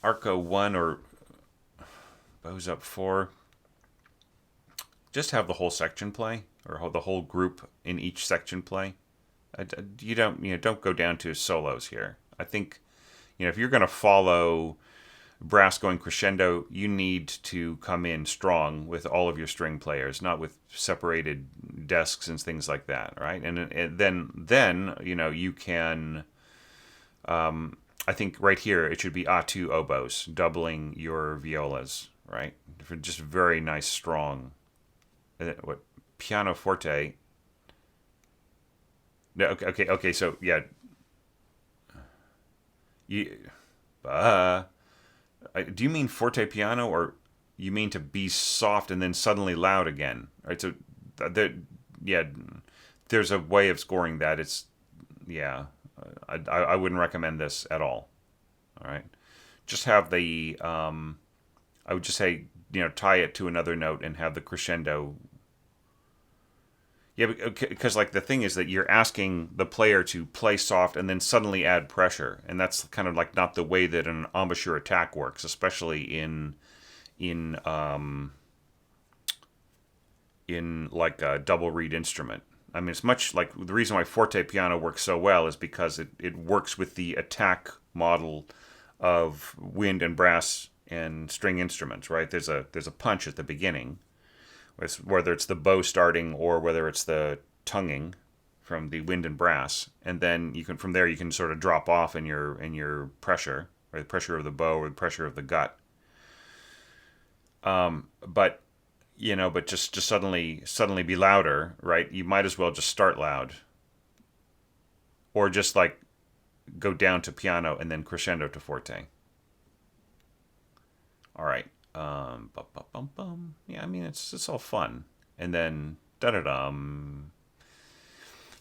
arco 1 or bows up 4. Just have the whole section play, or the whole group in each section play. You don't go down to solos here. I think if you're going to follow brass going crescendo, you need to come in strong with all of your string players, not with separated desks and things like that, right? And then you can. I think right here it should be A2 oboes, doubling your violas, right? For just very nice, strong. What piano forte? No, okay. So yeah, do you mean forte piano, or you mean to be soft and then suddenly loud again? Right. So there's a way of scoring that. I wouldn't recommend this at all. All right. Just have the I would just say tie it to another note and have the crescendo. Yeah, because like the thing is that you're asking the player to play soft and then suddenly add pressure, and that's kind of like not the way that an embouchure attack works, especially in like a double reed instrument. I mean, it's much like the reason why forte piano works so well is because it works with the attack model of wind and brass and string instruments, right? There's a punch at the beginning, whether it's the bow starting or whether it's the tonguing from the wind and brass, and then from there you can sort of drop off in your pressure, or the pressure of the bow or the pressure of the gut. But just suddenly be louder, right? You might as well just start loud, or just like go down to piano and then crescendo to forte. All right. Yeah, I mean it's all fun, and then da da dum.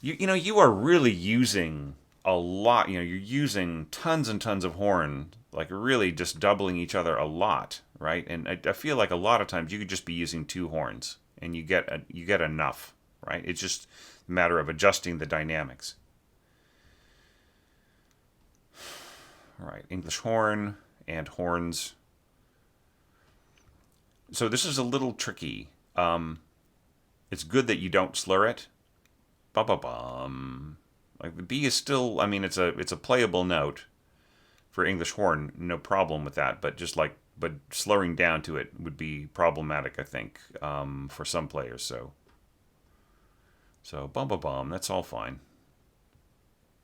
You are really using a lot. You're using tons and tons of horn, like really just doubling each other a lot, right? And I feel like a lot of times you could just be using 2 horns, and you get enough, right? It's just a matter of adjusting the dynamics. All right, English horn and horns. So this is a little tricky. It's good that you don't slur it. Ba ba bum. Like the B is still. I mean, it's a playable note for English horn. No problem with that. But slurring down to it would be problematic, I think, for some players. So bum ba bum. That's all fine.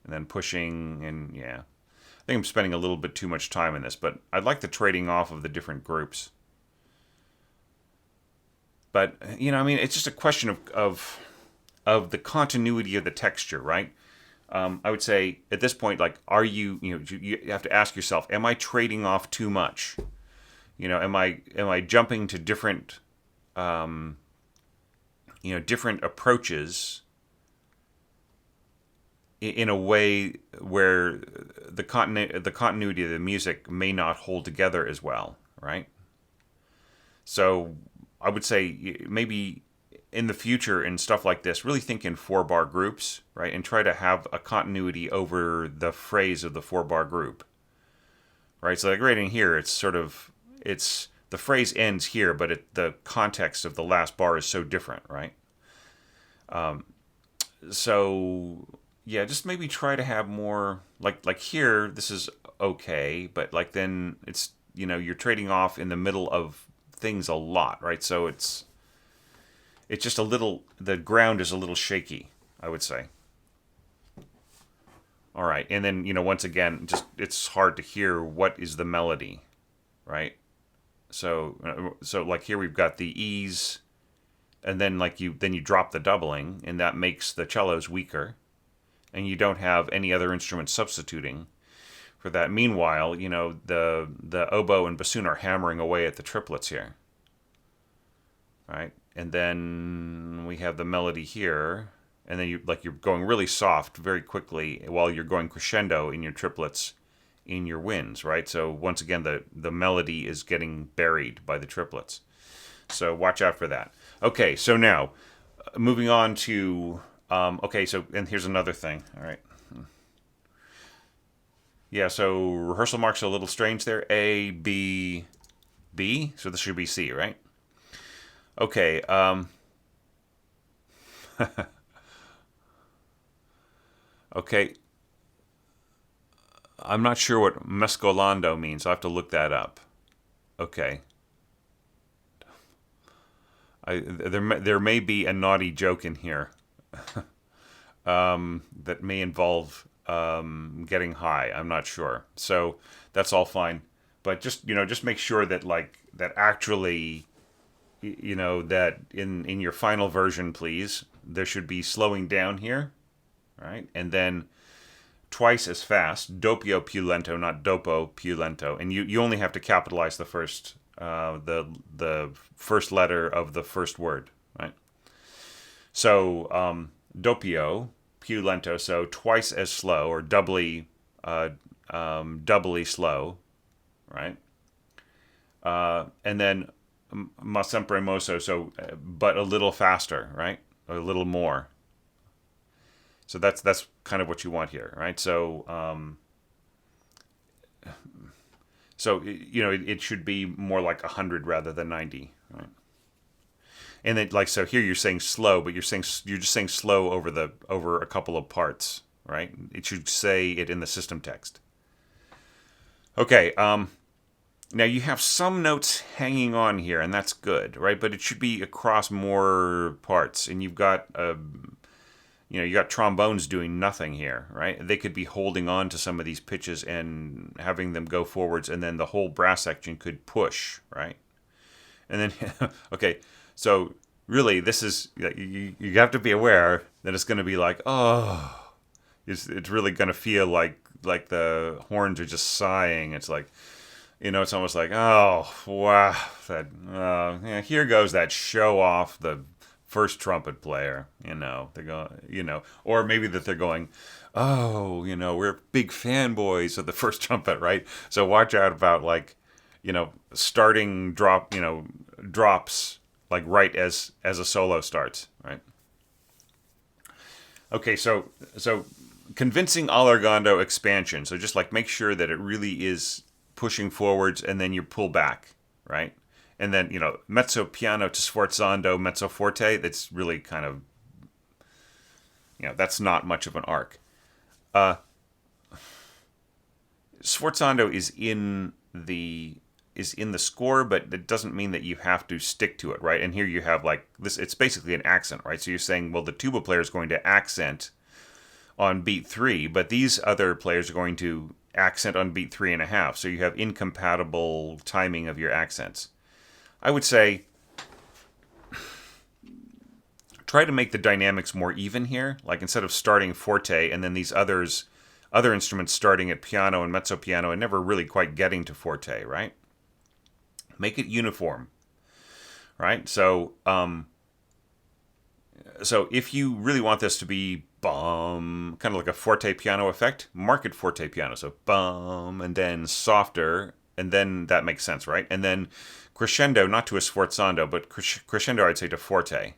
And then pushing and yeah. I think I'm spending a little bit too much time in this, but I'd like the trading off of the different groups. But I mean, it's just a question of the continuity of the texture, right? I would say at this point, like, are you have to ask yourself, am I trading off too much? Am I jumping to different different approaches in a way where the continuity of the music may not hold together as well, right? So I would say maybe in the future and stuff like this, really think in 4-bar groups, right? And try to have a continuity over the phrase of the 4-bar group, right? So like right in here, it's the phrase ends here, but the context of the last bar is so different, right? So yeah, just maybe try to have more like here. This is okay, but like then it's you're trading off in the middle of things a lot, right? So it's just a little, the ground is a little shaky, I would say. All right, and then once again, just it's hard to hear what is the melody, right? So like here we've got the E's, and then you drop the doubling, and that makes the cellos weaker, and you don't have any other instrument substituting for that. Meanwhile, the oboe and bassoon are hammering away at the triplets here, right? And then we have the melody here, and then you're going really soft very quickly while you're going crescendo in your triplets in your winds, right? So once again, the melody is getting buried by the triplets. So watch out for that. Okay, so now moving on to and here's another thing. All right. Yeah, so rehearsal marks are a little strange there. A, B, B. So this should be C, right? Okay. Okay. I'm not sure what mescolando means. I'll have to look that up. Okay. There may be a naughty joke in here that may involve getting high. I'm not sure. So that's all fine. But just make sure that that actually, that in your final version, please, there should be slowing down here, right? And then twice as fast, doppio più lento, not dopo più lento. And you only have to capitalize the first the first letter of the first word, right? So doppio più lento, so twice as slow, or doubly slow, right? And then ma sempre mosso, so but a little faster, right? A little more. So that's kind of what you want here, right? So it should be more like 100 rather than 90, right? And then so here you're saying slow, but you're just saying slow over a couple of parts, right? It should say it in the system text. Okay. Now you have some notes hanging on here, and that's good, right? But it should be across more parts, and you've got you got trombones doing nothing here, right? They could be holding on to some of these pitches and having them go forwards, and then the whole brass section could push, right? And then, okay, so really this is, you have to be aware that it's going to be like, oh, it's really going to feel like the horns are just sighing. It's like, it's almost like, oh, wow, yeah, here goes that show off the first trumpet player, they're going, or maybe that they're going, oh, we're big fanboys of the first trumpet, right? So watch out about starting drops right as a solo starts, right? Okay, so convincing allargando expansion. So just like make sure that it really is pushing forwards, and then you pull back, right? And then, mezzo piano to sforzando, mezzo forte, that's really kind of, that's not much of an arc. Sforzando is in the score, but it doesn't mean that you have to stick to it, right? And here you have like this, it's basically an accent, right? So you're saying, well, the tuba player is going to accent on beat 3, but these other players are going to accent on beat 3.5. So you have incompatible timing of your accents. I would say try to make the dynamics more even here. Like instead of starting forte and then these other instruments starting at piano and mezzo piano and never really quite getting to forte, right? Make it uniform, right? So if you really want this to be bum, kind of like a forte piano effect, mark it forte piano. So bum, and then softer, and then that makes sense, right? And then crescendo, not to a sforzando, but crescendo I'd say to forte,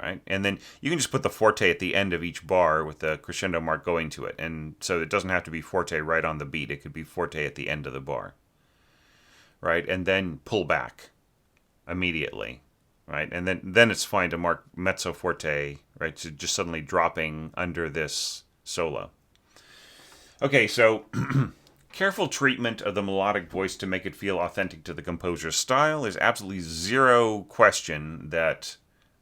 right? And then you can just put the forte at the end of each bar with the crescendo mark going to it. And so it doesn't have to be forte right on the beat. It could be forte at the end of the bar, right? And then pull back immediately, right? And then it's fine to mark mezzo forte, right? So just suddenly dropping under this solo. Okay, so careful treatment of the melodic voice to make it feel authentic to the composer's style. There's absolutely zero question that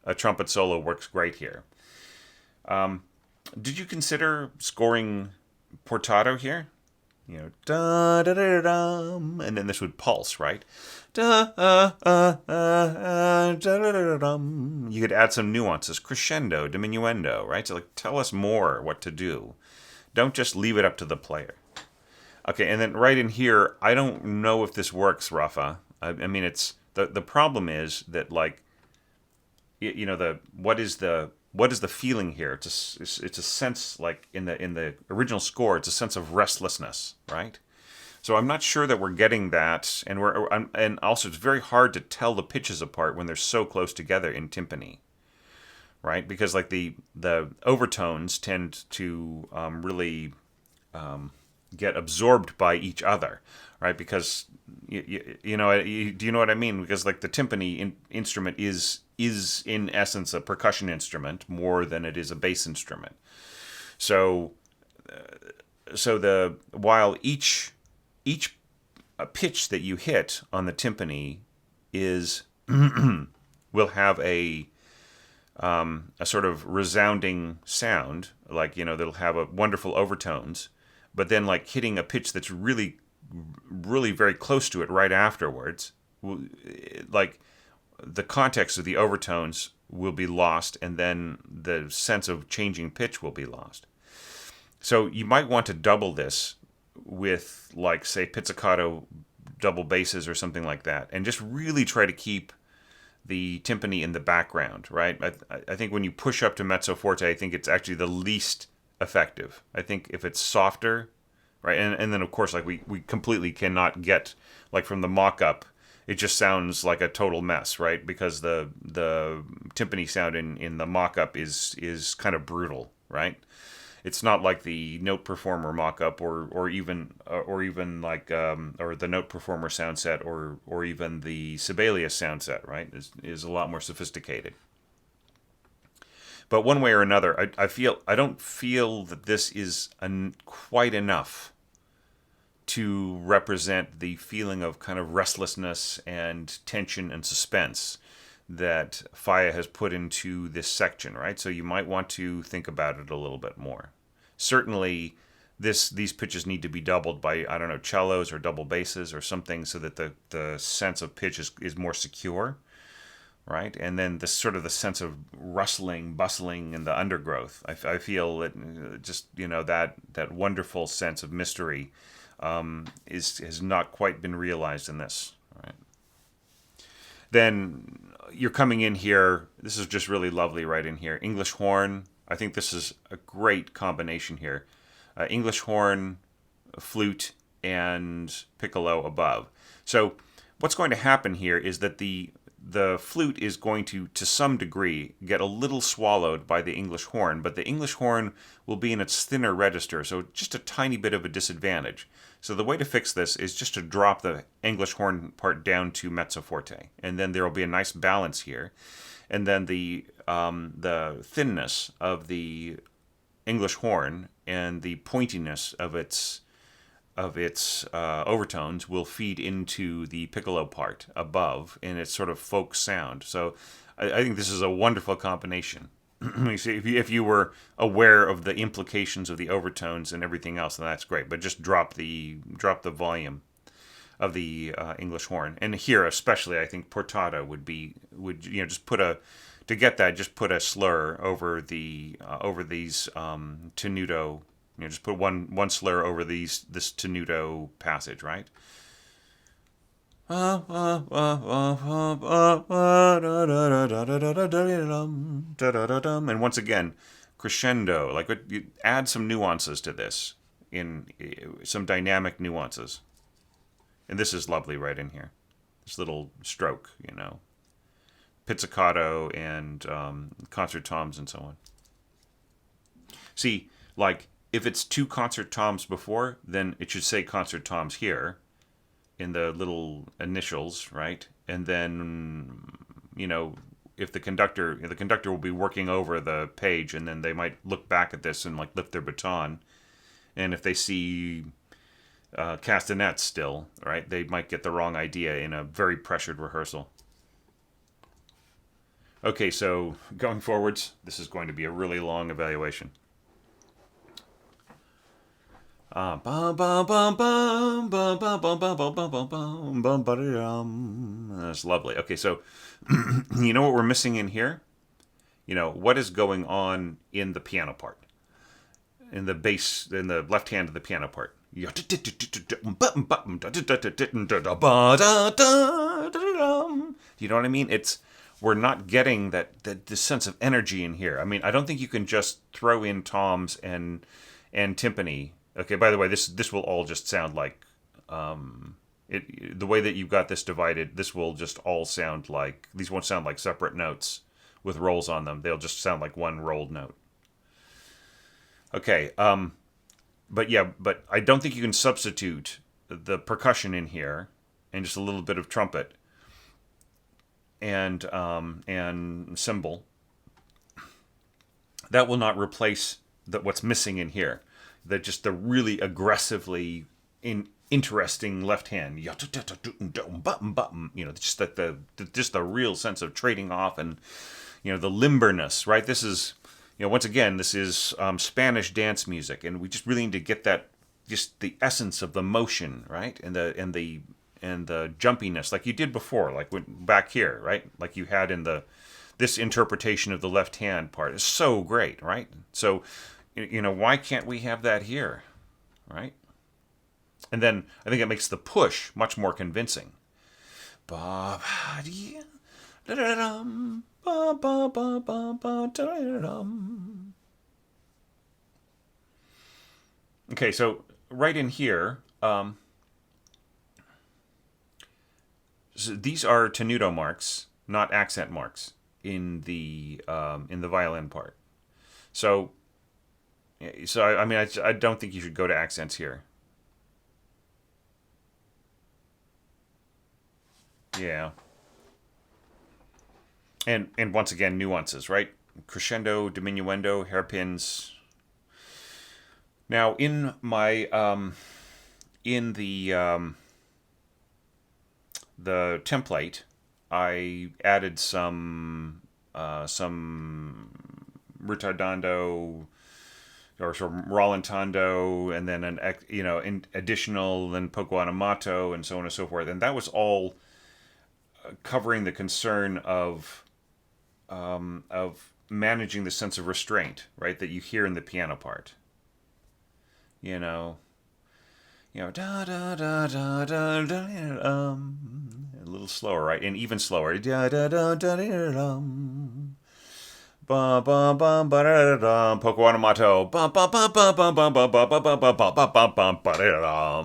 a trumpet solo works great here. Did you consider scoring portato here? Da da da da, and then this would pulse, right? Da da da da. You could add some nuances, crescendo, diminuendo, right? So like, tell us more what to do. Don't just leave it up to the player. Okay, and then right in here, I don't know if this works, Rafa. I mean, it's the problem is that like, what is the feeling here? It's a sense like in the original score, it's a sense of restlessness, right? So I'm not sure that we're getting that, and also it's very hard to tell the pitches apart when they're so close together in timpani, right? Because like the overtones tend to really get absorbed by each other, right? Because do you know what I mean? Because like the timpani instrument is in essence a percussion instrument more than it is a bass instrument. So while each pitch that you hit on the timpani is will have a sort of resounding sound, like that'll have a wonderful overtones, but then like hitting a pitch that's really very close to it right afterwards, like the context of the overtones will be lost, and then the sense of changing pitch will be lost. So you might want to double this with, like, say, pizzicato double basses or something like that, and just really try to keep the timpani in the background, right? I think when you push up to mezzo forte, I think it's actually the least effective. I think if it's softer, right, and then of course, like we completely cannot get, like from the mock-up, it just sounds like a total mess, right? Because the timpani sound in the mock-up is kind of brutal, right? It's not like the Note Performer mock-up or even like or the Note Performer sound set or even the Sibelius sound set, right? Is a lot more sophisticated. But one way or another, I don't feel that this is quite enough to represent the feeling of kind of restlessness and tension and suspense that Falla has put into this section, right? So you might want to think about it a little bit more. Certainly, these pitches need to be doubled by, I don't know, cellos or double basses or something, so that the sense of pitch is more secure, right? And then the sort of the sense of rustling, bustling in the undergrowth. I feel that just that wonderful sense of mystery has not quite been realized in this, right? Then you're coming in here. This is just really lovely right in here. English horn. I think this is a great combination here. English horn, flute, and piccolo above. So what's going to happen here is that the the flute is going to some degree, get a little swallowed by the English horn, but the English horn will be in its thinner register, so just a tiny bit of a disadvantage. So the way to fix this is just to drop the English horn part down to mezzo forte, and then there will be a nice balance here. And then the thinness of the English horn and the pointiness of its overtones will feed into the piccolo part above in its sort of folk sound. So I think this is a wonderful combination. You see, if you were aware of the implications of the overtones and everything else, then that's great. But just drop the volume of the English horn, and here especially, I think portata would just put a slur over the over these tenuto. Just put one slur over this tenuto passage, right? And once again, crescendo. Like, you add some nuances to this, in some dynamic nuances. And this is lovely right in here. This little stroke, pizzicato and concert toms and so on. See, like, if it's two concert toms before, then it should say concert toms here in the little initials, right? And then, if the conductor will be working over the page, and then they might look back at this and like lift their baton. And if they see castanets still, right, they might get the wrong idea in a very pressured rehearsal. Okay, so going forwards, this is going to be a really long evaluation. That's lovely. Okay, so you know what we're missing in here? What is going on in the piano part? In the bass, in the left hand of the piano part. Do you know what I mean? We're not getting that sense of energy in here. I mean, I don't think you can just throw in toms and timpani. Okay, by the way, this will all just sound like the way that you've got this divided. This will just all sound like, these won't sound like separate notes with rolls on them. They'll just sound like one rolled note. Okay, but I don't think you can substitute the percussion in here and just a little bit of trumpet and cymbal. That will not replace what's missing in here. The really aggressively interesting left hand, just the real sense of trading off, and the limberness, right? This is, once again, this is Spanish dance music, and we just really need to get that, just the essence of the motion, right, and the jumpiness, like you did before, like back here, right, like you had in this interpretation of the left hand part is so great, right? So, why can't we have that here, right? And then I think it makes the push much more convincing. Okay, so right in here, so these are tenuto marks, not accent marks in the violin part. So I mean, I don't think you should go to accents here. Yeah. And once again, nuances, right? Crescendo, diminuendo, hairpins. Now, in my in the template, I added some ritardando, or sort of rallentando, and then an additional, and poco animato, and so on and so forth. And that was all covering the concern of managing the sense of restraint, right, that you hear in the piano part. Da da da da da da, a little slower, right, and even slower. Da da da da da. Ba ba ba ba da da, poco animato. Ba ba ba ba ba ba ba ba ba ba ba ba ba ba ba da.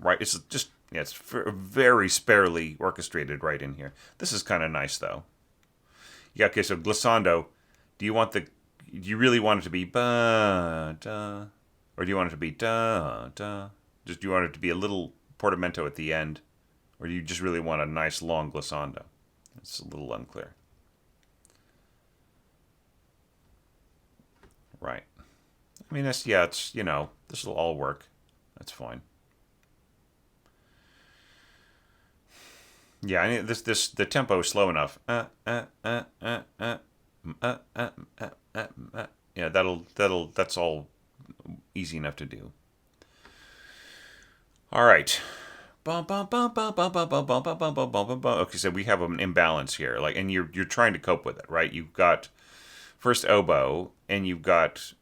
Right, it's just Yeah, it's very sparely orchestrated right in here. This is kind of nice, though. Yeah, okay, so glissando. Do you really want it to be ba da, or do you want it to be da da? Just do you want it to be a little portamento at the end, or do you just really want a nice long glissando? It's a little unclear. Right. I mean, it's this will all work. That's fine. Yeah, I mean, the tempo is slow enough. Yeah, that's all easy enough to do. All right. Okay, so we have an imbalance here, and you're trying to cope with it, right? You've got first oboe and you've got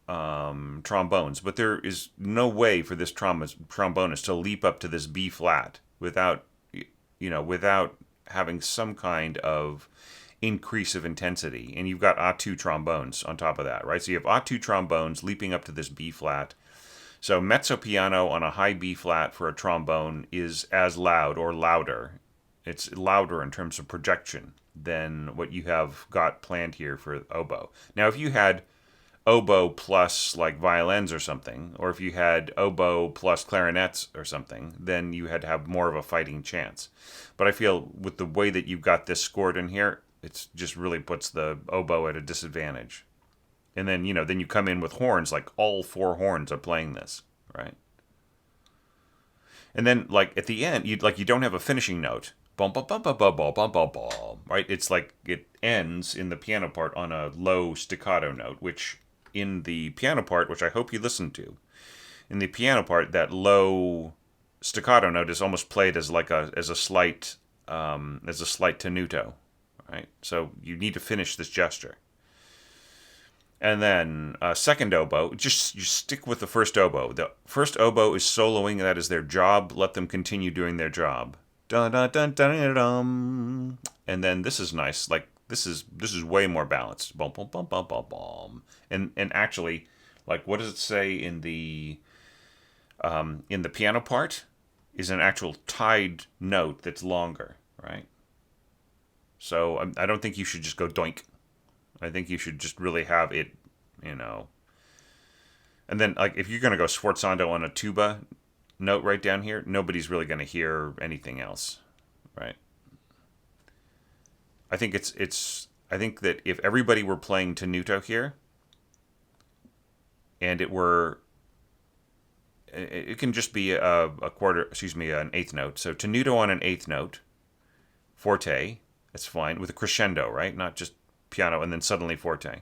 trombones, but there is no way for this trombonist to leap up to this B flat without having some kind of increase of intensity. And you've got A2 trombones on top of that, right? So you have A2 trombones leaping up to this B flat. So mezzo piano on a high B flat for a trombone is as loud or louder. It's louder in terms of projection than what you have got planned here for oboe. Now, if you had oboe plus like violins or something, or if you had oboe plus clarinets or something, then you had to have more of a fighting chance. But I feel with the way that you've got this scored in here, it just really puts the oboe at a disadvantage. And then, then you come in with horns, like all four horns are playing this, right? And then, like, at the end, you don't have a finishing note. Bum, bum, bum, bum, bum, bum, bum, bum, bum, right? It's like it ends in the piano part on a low staccato note, which in the piano part, which I hope you listen to, in the piano part, that low staccato note is almost played as like a slight tenuto, right? So you need to finish this gesture. And then second oboe, you stick with the first oboe. The first oboe is soloing, that is their job. Let them continue doing their job. Dun, dun, dun, dun, dun, dun. And then this is nice. Like this is way more balanced. Bum, bum, bum, bum, bum, bum. And actually, like what does it say in the piano part? Is an actual tied note that's longer, right? So I don't think you should just go doink. I think you should just really have it, And then, like, if you're going to go sforzando on a tuba note right down here, nobody's really going to hear anything else, right? I think I think that if everybody were playing tenuto here, and it can just be an eighth note. So tenuto on an eighth note, forte, that's fine, with a crescendo, right? Not just piano and then suddenly forte.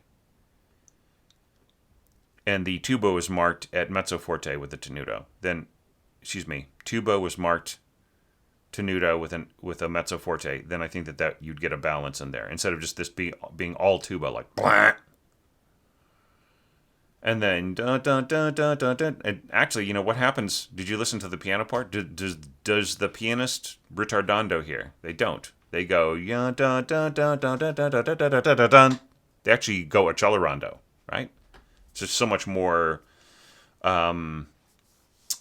And the tuba was marked at mezzo forte with the tenuto. Then, tuba was marked tenuto with a mezzo forte. Then I think that you'd get a balance in there instead of just this being all tuba, like blah. And then dun dun dun dun dun dun. And actually, what happens? Did you listen to the piano part? Does the pianist ritardando here? They don't. They go dun dun dun dun dun dun dun dun dun dun dun. They actually go accelerando, right? It's just so much more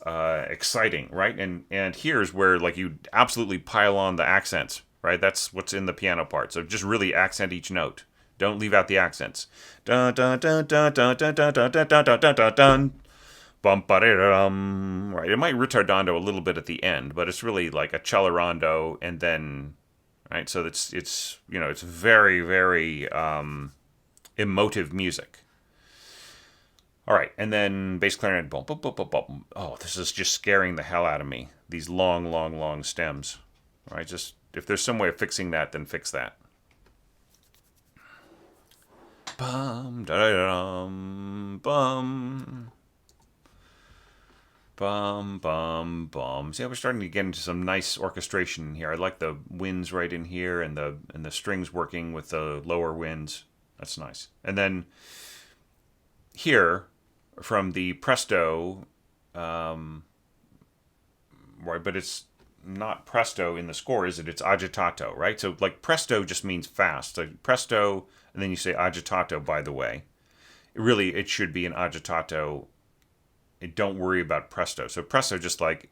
exciting, right? And here's where like you absolutely pile on the accents, right? That's what's in the piano part. So just really accent each note. Don't leave out the accents. Dun dun dun dun dun dun dun dun dun dun dun dun dun. Bum ba-da-dum. Right. It might ritardando a little bit at the end, but it's really like a accelerando and then right. So it's very very emotive music. All right, and then bass clarinet. Bum, bum, bum, bum, bum. Oh, this is just scaring the hell out of me. These long, long, long stems. All right, just if there's some way of fixing that, then fix that. Bum da dum bum bum bum bum. See, we're starting to get into some nice orchestration here. I like the winds right in here, and the strings working with the lower winds. That's nice. And then here, from the presto, right? But it's not presto in the score, is it? It's agitato, right? So like presto just means fast. So presto. And then you say agitato, by the way. It should be an agitato. And don't worry about presto. So presto just like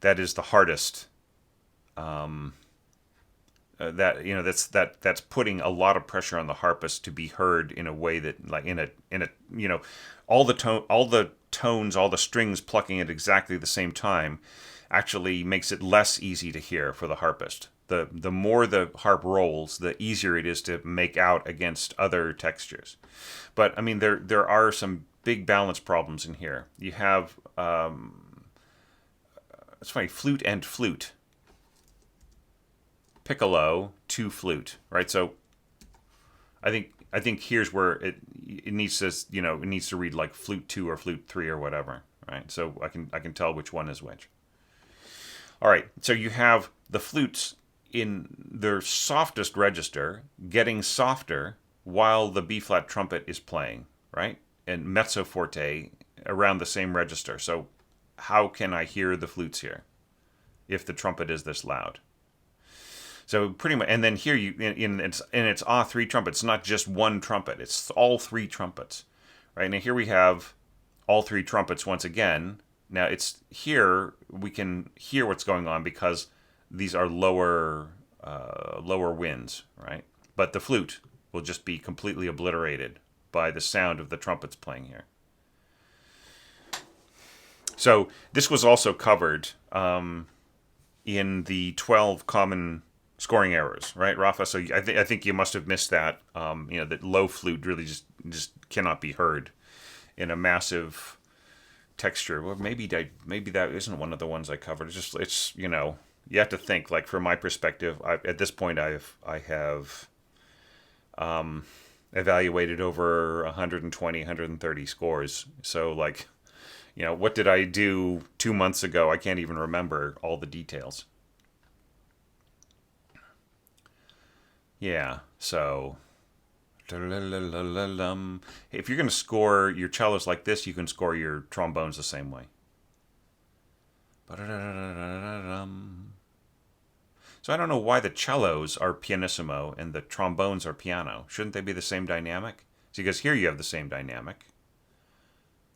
that is the hardest. That's putting a lot of pressure on the harpist to be heard in a way that, like, in a all the tones, all the strings plucking at exactly the same time actually makes it less easy to hear for the harpist. The more the harp rolls, the easier it is to make out against other textures. But I mean, there are some big balance problems in here. You have it's funny, flute and flute, piccolo to flute, right? So I think here's where it needs to, it needs to read like flute 2 or flute 3 or whatever, right? So I can tell which one is which. All right, so you have the flutes in their softest register getting softer while the B flat trumpet is playing, right? And mezzo forte around the same register. So how can I hear the flutes here if the trumpet is this loud? So pretty much, and then here you in its A3 trumpet, it's not just one trumpet; it's all three trumpets, right? Now here we have all three trumpets once again. Now it's here we can hear what's going on because these are lower winds, right? But the flute will just be completely obliterated by the sound of the trumpets playing here. So this was also covered in the 12 common scoring errors, right, Rafa? So I think you must have missed that. That low flute really just cannot be heard in a massive texture. Well, maybe that isn't one of the ones I covered. It's you have to think, like, from my perspective, at this point I have evaluated over 120, 130 scores. So, like, what did I do 2 months ago? I can't even remember all the details. Yeah, so if you're going to score your cellos like this, you can score your trombones the same way. So I don't know why the cellos are pianissimo and the trombones are piano. Shouldn't they be the same dynamic? See, because here you have the same dynamic.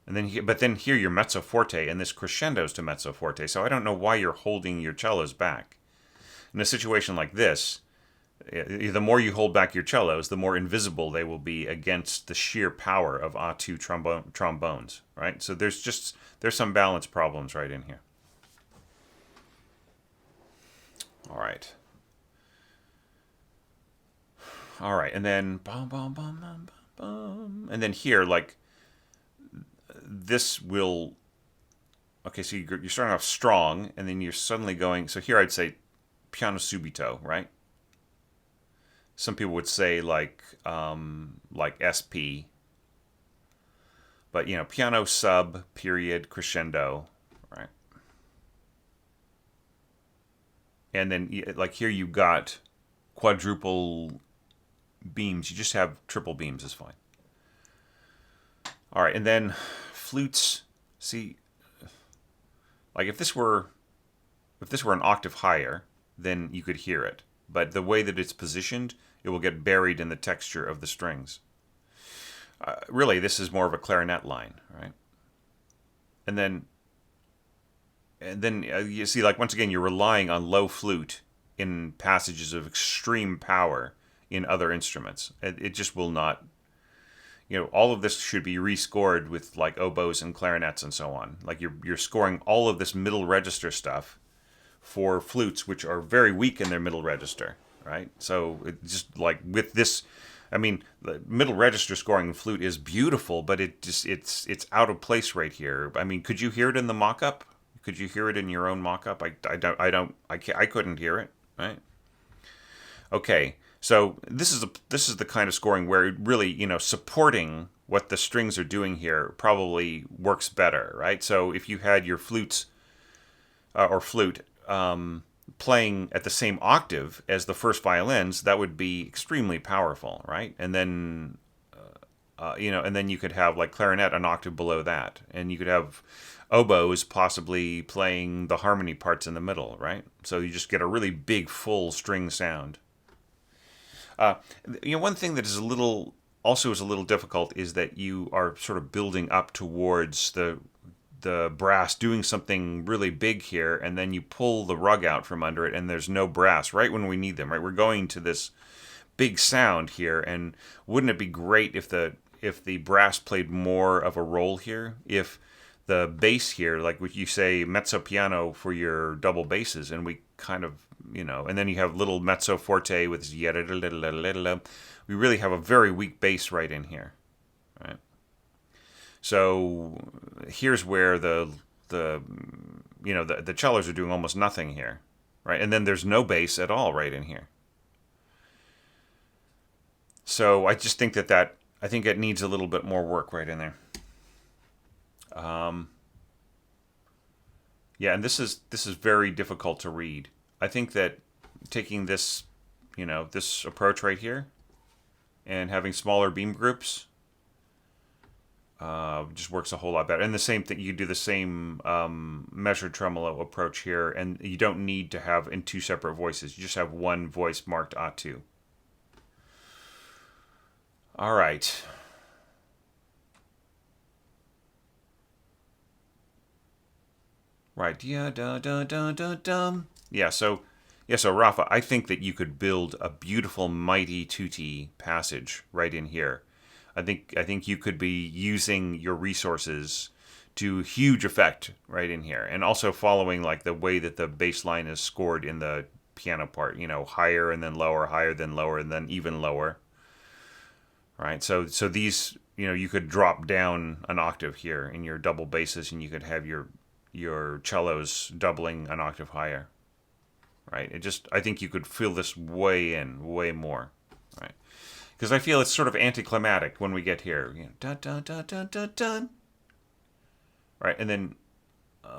And then here you're mezzo forte, and this crescendos to mezzo forte. So I don't know why you're holding your cellos back. In a situation like this, the more you hold back your cellos, the more invisible they will be against the sheer power of A2 trombones, right? So there's some balance problems right in here. All right, and then bum bum bum bum bum, and then here, like, this will. Okay, so you're starting off strong, and then you're suddenly going. So here I'd say piano subito, right? Some people would say like SP, but piano sub period crescendo, right? And then, like, here you got quadruple beams. You just have triple beams is fine. All right, and then flutes. See, like, if this were an octave higher, then you could hear it. But the way that it's positioned, it will get buried in the texture of the strings. Really, this is more of a clarinet line, right? And then you see, like, once again, you're relying on low flute in passages of extreme power in other instruments. It just will not. All of this should be rescored with, like, oboes and clarinets and so on. Like, you're scoring all of this middle register stuff for flutes, which are very weak in their middle register, right? So it's just like with this, I mean, the middle register scoring in flute is beautiful, but it's out of place right here. I mean, could you hear it in the mock-up? Could you hear it in your own mock-up? I couldn't hear it, right? Okay, so this is the kind of scoring where it really, supporting what the strings are doing here probably works better, right? So if you had your flutes or flute playing at the same octave as the first violins, that would be extremely powerful, right? And then, and then you could have, like, clarinet an octave below that, and you could have oboes possibly playing the harmony parts in the middle, right? So you just get a really big, full string sound. One thing that is a little difficult is that you are sort of building up towards the the brass doing something really big here, and then you pull the rug out from under it, and there's no brass right when we need them. Right, we're going to this big sound here, and wouldn't it be great if the brass played more of a role here? If the bass here, like what you say, mezzo piano for your double basses, and we kind of, and then you have little mezzo forte with we really have a very weak bass right in here, right? So here's where the cellos are doing almost nothing here, right? And then there's no bass at all right in here. So I just think I think it needs a little bit more work right in there. Yeah, and this is very difficult to read. I think that taking this, this approach right here, and having smaller beam groups, just works a whole lot better. And the same thing, you do the same measured tremolo approach here, and you don't need to have in two separate voices. You just have one voice marked A2. All right. Right. Yeah. Yeah. So Rafa, I think that you could build a beautiful mighty tutti passage right in here. I think you could be using your resources to huge effect right in here, and also following like the way that the bass line is scored in the piano part. Higher and then lower, higher than lower, and then even lower. Right. So these, you could drop down an octave here in your double basses, and you could have your cellos doubling an octave higher, right? I think you could feel this way more, right? Because I feel it's sort of anticlimactic when we get here, dun dun dun dun dun dun, right? And then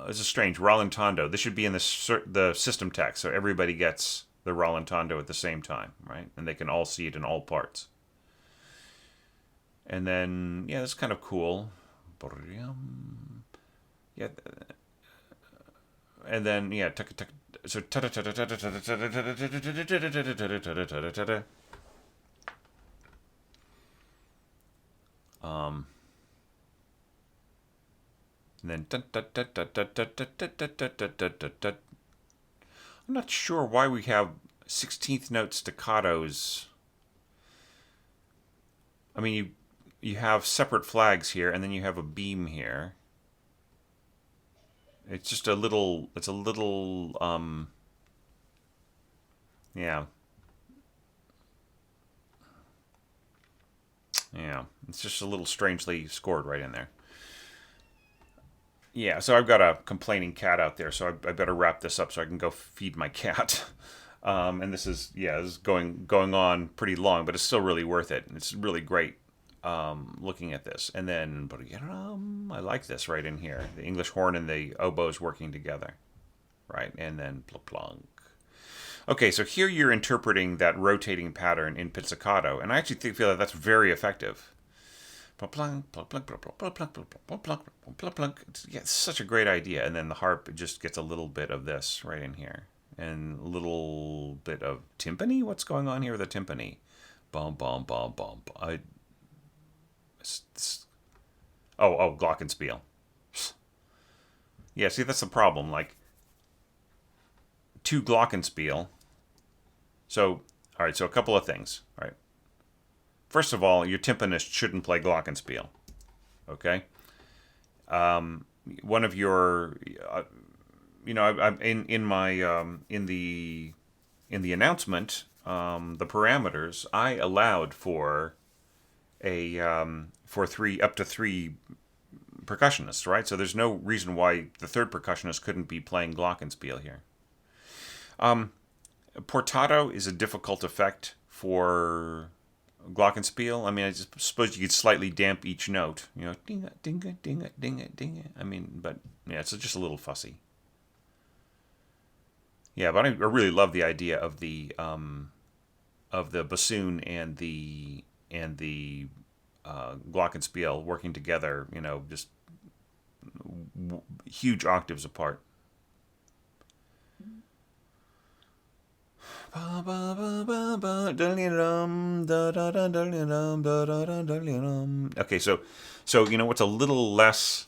it's a strange rallentando. This should be in the system text, so everybody gets the rallentando at the same time, right? And they can all see it in all parts. And then that's kind of cool. Yeah. And then so and then I'm not sure why we have 16th note staccatos. I mean, you have separate flags here, and then you have a beam here. It's just a little, yeah. Yeah, it's just a little strangely scored right in there. Yeah, so I've got a complaining cat out there, so I better wrap this up so I can go feed my cat. And this is going on pretty long, but it's still really worth it. It's really great looking at this. And then, I like this right in here. The English horn and the oboes working together. Right, and then plunk. Okay, so here you're interpreting that rotating pattern in pizzicato, and I actually feel that that's very effective. It's such a great idea. And then the harp just gets a little bit of this right in here. And a little bit of timpani? What's going on here with the timpani? Bum, bum, bum, bum. Glockenspiel. Yeah, see, that's the problem. Like, two Glockenspiel. So, all right, so a couple of things. All right. First of all, your timpanist shouldn't play Glockenspiel. Okay? One of your... I'm in the announcement, the parameters, I allowed for up to three percussionists, right? So there's no reason why the third percussionist couldn't be playing Glockenspiel here. Portato is a difficult effect for Glockenspiel. I mean, I just suppose you could slightly damp each note, dinga, dinga, dinga, dinga, dinga. I mean, but yeah, it's just a little fussy. Yeah, but I really love the idea of the bassoon and the Glockenspiel working together. Just huge octaves apart. Okay, so what's a little less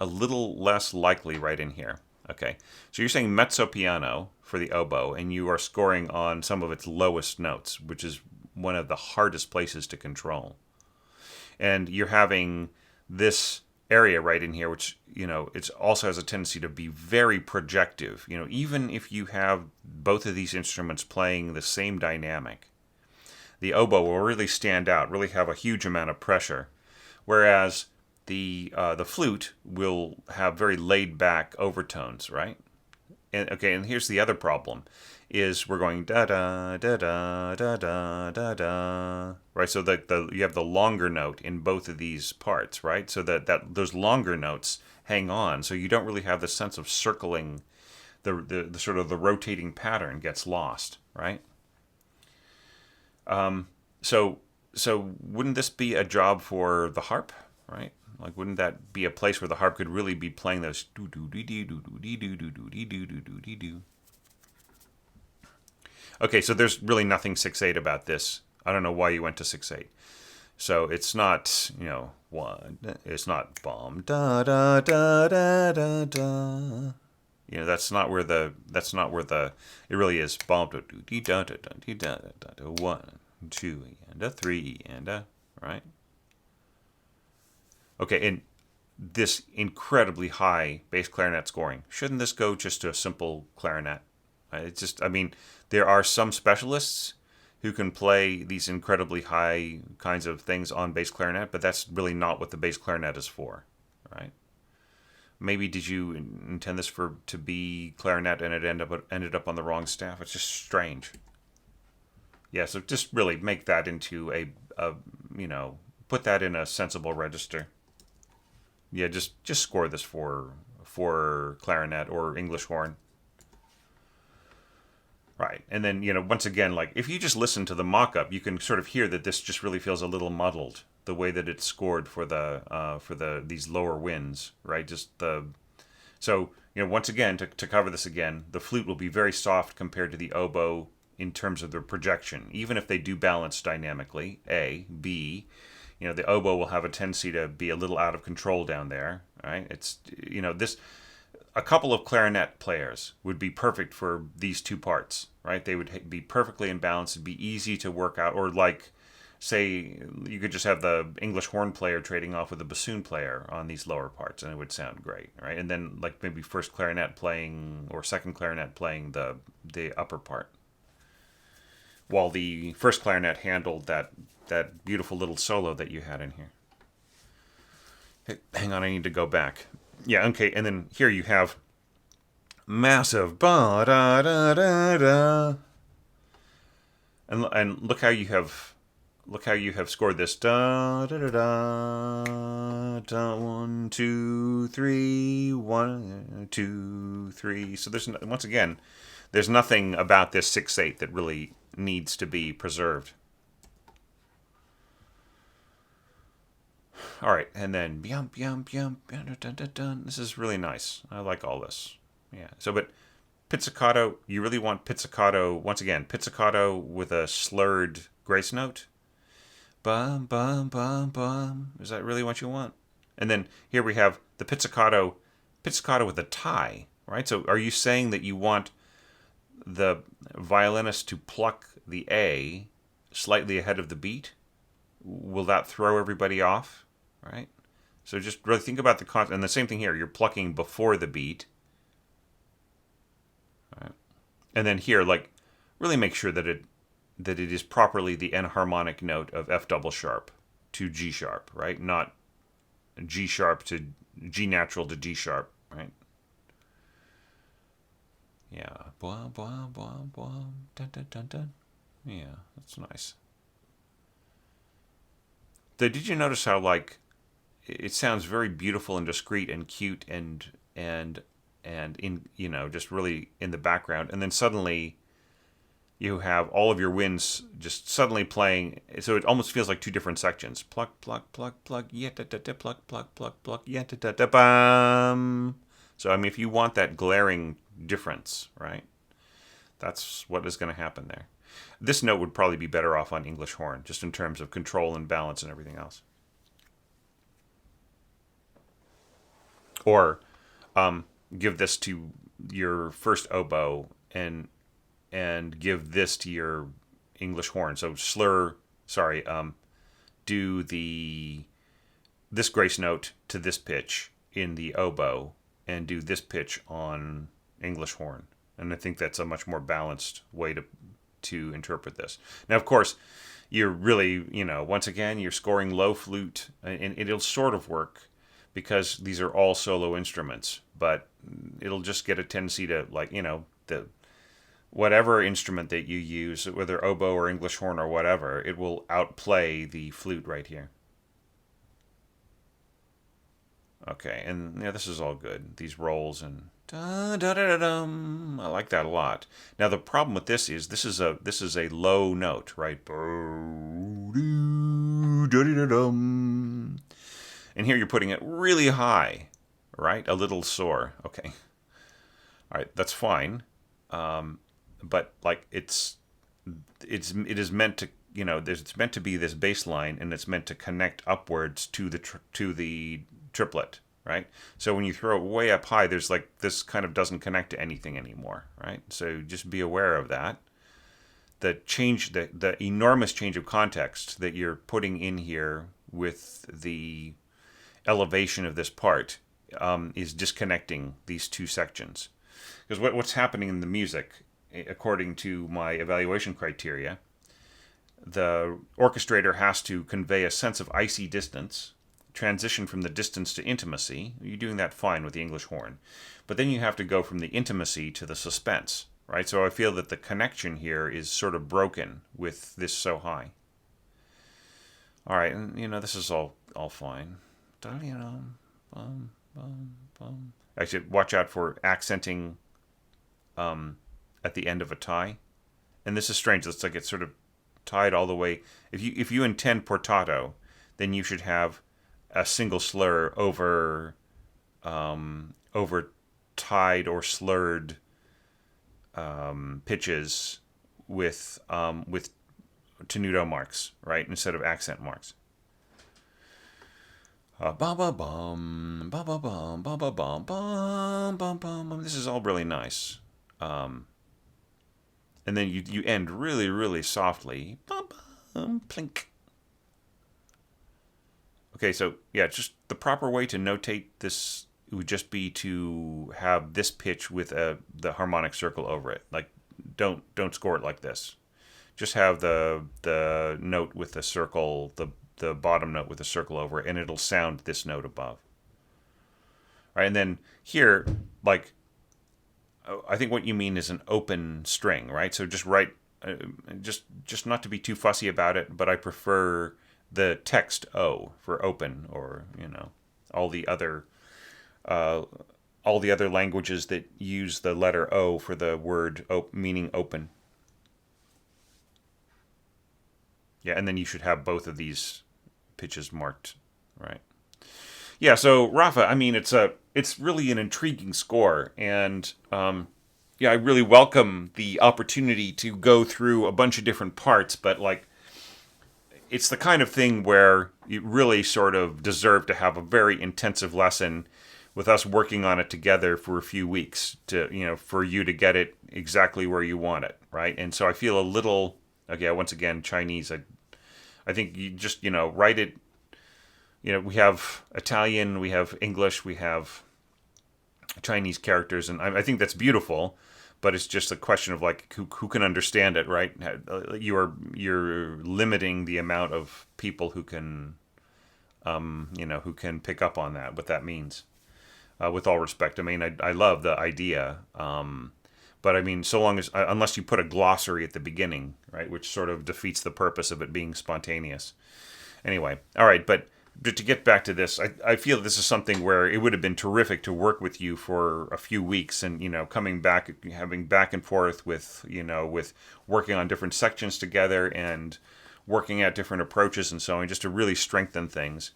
a little less likely right in here. Okay, so you're saying mezzo piano for the oboe, and you are scoring on some of its lowest notes, which is one of the hardest places to control. And you're having this area right in here, which, it also has a tendency to be very projective. Even if you have both of these instruments playing the same dynamic, the oboe will really stand out, really have a huge amount of pressure, whereas the flute will have very laid back overtones, right? And here's the other problem: is we're going da da da da da da da da, right? So you have the longer note in both of these parts, right? So that those longer notes hang on, so you don't really have the sense of circling. The sort of the rotating pattern gets lost, right? So wouldn't this be a job for the harp, right? Like, wouldn't that be a place where the harp could really be playing those do do do do do do do do do do do do do? Okay, so there's really nothing 6/8 about this. I don't know why you went to 6/8. So it's not, one. It's not bomb da da da da da da. That's not where the. It really is bomb da da da da da da 1, 2, and a 3, and a, right. Okay, and this incredibly high bass clarinet scoring, shouldn't this go just to a simple clarinet? There are some specialists who can play these incredibly high kinds of things on bass clarinet, but that's really not what the bass clarinet is for, right? Maybe did you intend this to be clarinet and it ended up on the wrong staff? It's just strange. Yeah, so just really make that into a put that in a sensible register. Yeah, just score this for clarinet or English horn. Right, and then once again, like if you just listen to the mock-up, you can sort of hear that this just really feels a little muddled, the way that it's scored for these lower winds, right? So once again, to cover this again, the flute will be very soft compared to the oboe in terms of the projection, even if they do balance dynamically. A, B, the oboe will have a tendency to be a little out of control down there, right? It's this. A couple of clarinet players would be perfect for these two parts, right? They would be perfectly in balance. It'd be easy to work out. Or like, say, you could just have the English horn player trading off with the bassoon player on these lower parts, and it would sound great, right? And then like maybe first clarinet playing or second clarinet playing the upper part, while the first clarinet handled that beautiful little solo that you had in here. Hey, hang on, I need to go back. Yeah, okay, and then here you have massive ba da da da da, and look how you have scored this da da da da da 1 2 3 1 2 3. So there's nothing about this 6/8 that really needs to be preserved. All right, and then yum yum yum dun, dun, dun, dun. This is really nice. I like all this. Yeah. So, but pizzicato, you really want pizzicato once again? Pizzicato with a slurred grace note. Bum bum bum bum. Is that really what you want? And then here we have the pizzicato with a tie, right? So, are you saying that you want the violinist to pluck the A slightly ahead of the beat? Will that throw everybody off? Right? So just really think about the concept. And the same thing here. You're plucking before the beat. Right? And then here, like, really make sure that it is properly the enharmonic note of F double sharp to G sharp, right? Not G sharp to G natural to G sharp, right? Yeah. Blah, blah, blah, blah. Dun, dun, dun, dun. Yeah, that's nice. Did you notice how, like, it sounds very beautiful and discreet and cute and in just really in the background, and then suddenly you have all of your winds just suddenly playing, so it almost feels like two different sections. Pluck, pluck, pluck, pluck, yeah, da, da, da, pluck, pluck, pluck, pluck, yeah, da, da, da, bam. So if you want that glaring difference, right, that's what is going to happen there. This note would probably be better off on English horn, just in terms of control and balance and everything else. Or give this to your first oboe and give this to your English horn. So do this grace note to this pitch in the oboe and do this pitch on English horn. And I think that's a much more balanced way to interpret this. Now, of course, you're really, once again, you're scoring low flute, and it'll sort of work because these are all solo instruments, but it'll just get a tendency to, the whatever instrument that you use, whether oboe or English horn or whatever, it will outplay the flute right here. Okay, and this is all good. These rolls and da da da da dum. I like that a lot. Now the problem with this is this is a low note, right? And here you're putting it really high, right? A little soar. Okay. All right, that's fine. But it is meant to, it's meant to be this bass line, and it's meant to connect upwards to the triplet, right? So when you throw it way up high, there's this kind of doesn't connect to anything anymore, right? So just be aware of that. The enormous change of context that you're putting in here with the elevation of this part is disconnecting these two sections. Because what's happening in the music, according to my evaluation criteria, the orchestrator has to convey a sense of icy distance, transition from the distance to intimacy. You're doing that fine with the English horn. But then you have to go from the intimacy to the suspense, right? So I feel that the connection here is sort of broken with this so high. All right, and this is all fine. Actually, watch out for accenting at the end of a tie. And this is strange. It's like it's sort of tied all the way. If you intend portato, then you should have a single slur over tied or slurred pitches with tenuto marks, right, instead of accent marks. Ba ba bum, ba ba bum, ba ba bum, bum bum bum. This is all really nice. And then you end really, really softly. Bum bum, plink. Okay, so yeah, just the proper way to notate this would just be to have this pitch with the harmonic circle over it. Like, don't score it like this. Just have the note with the circle, the bottom note with a circle over it, and it'll sound this note above. All right, and then here, I think what you mean is an open string, right? So just write, just not to be too fussy about it, but I prefer the text O for open, or all the other languages that use the letter O for the word meaning open. Yeah, and then you should have both of these pitches marked, right? Yeah, so Rafa, I mean, it's really an intriguing score, and I really welcome the opportunity to go through a bunch of different parts, but it's the kind of thing where you really sort of deserve to have a very intensive lesson with us working on it together for a few weeks to, for you to get it exactly where you want it, right? And so I feel a little, once again, Chinese, I think you just, write it, we have Italian, we have English, we have Chinese characters, and I think that's beautiful, but it's just a question of who can understand it, right? You're limiting the amount of people who can, who can pick up on that, what that means. With all respect, I mean, I love the idea, but I mean, unless you put a glossary at the beginning, right, which sort of defeats the purpose of it being spontaneous. Anyway, all right, but to get back to this, I feel this is something where it would have been terrific to work with you for a few weeks, and coming back, having back and forth with with working on different sections together and working at different approaches and so on, just to really strengthen things.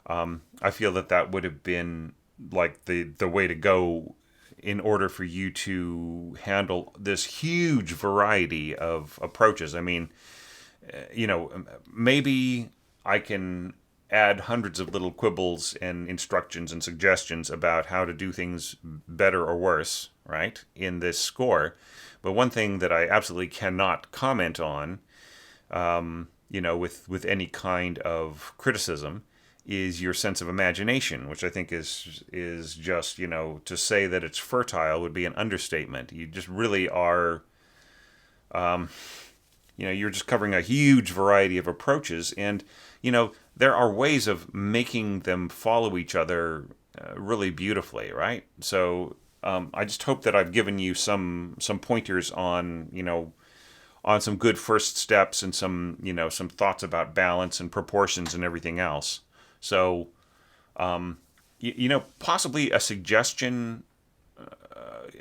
I feel that would have been the way to go in order for you to handle this huge variety of approaches. I mean, maybe I can add hundreds of little quibbles and instructions and suggestions about how to do things better or worse, right, in this score. But one thing that I absolutely cannot comment on, with any kind of criticism, is your sense of imagination, which I think is just, to say that it's fertile would be an understatement. You just really are, you're just covering a huge variety of approaches, and there are ways of making them follow each other really beautifully, right? So I just hope that I've given you some pointers on some good first steps and some thoughts about balance and proportions and everything else. So possibly a suggestion.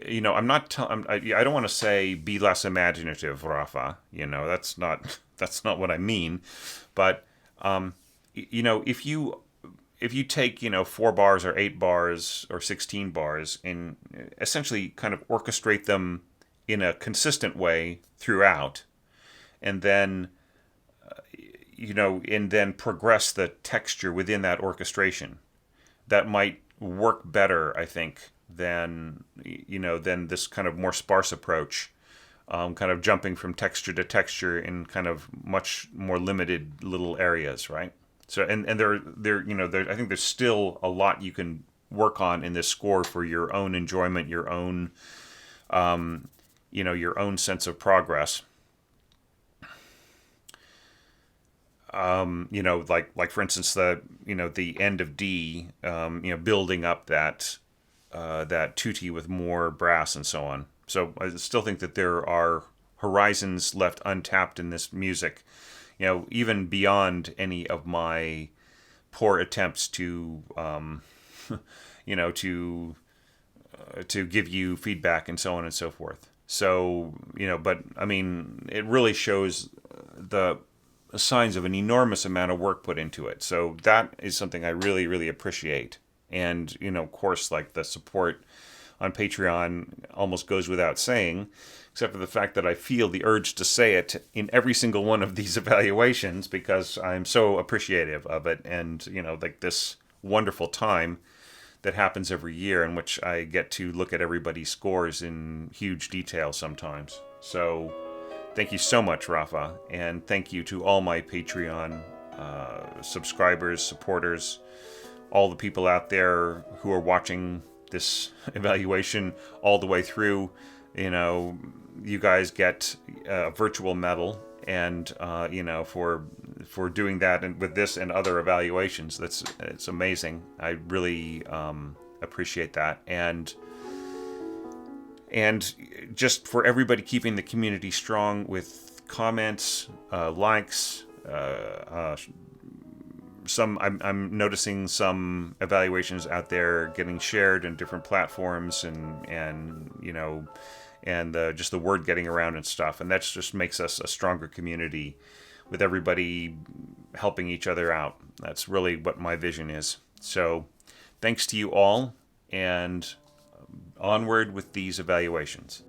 I'm not. I don't want to say be less imaginative, Rafa. That's not what I mean. But if you take 4 bars or 8 bars or 16 bars and essentially kind of orchestrate them in a consistent way throughout, and then progress the texture within that orchestration, that might work better, I think, than this kind of more sparse approach, kind of jumping from texture to texture in kind of much more limited little areas, right? So and I think there's still a lot you can work on in this score for your own enjoyment, your own your own sense of progress. Like for instance, the end of D, building up that tutti with more brass and so on. So I still think that there are horizons left untapped in this music, even beyond any of my poor attempts to, to give you feedback and so on and so forth. So, but I mean, it really shows the signs of an enormous amount of work put into it. So that is something I really, really appreciate. And, of course, like the support on Patreon almost goes without saying, except for the fact that I feel the urge to say it in every single one of these evaluations because I'm so appreciative of it. And, like this wonderful time that happens every year in which I get to look at everybody's scores in huge detail sometimes. So thank you so much, Rafa. And thank you to all my Patreon subscribers, supporters, all the people out there who are watching this evaluation all the way through. You guys get a virtual medal, and for doing that and with this and other evaluations, it's amazing. I really appreciate that, and just for everybody keeping the community strong with comments, likes. I'm noticing some evaluations out there getting shared in different platforms, and just the word getting around and stuff, and that just makes us a stronger community with everybody helping each other out. That's really what my vision is. So thanks to you all, and onward with these evaluations.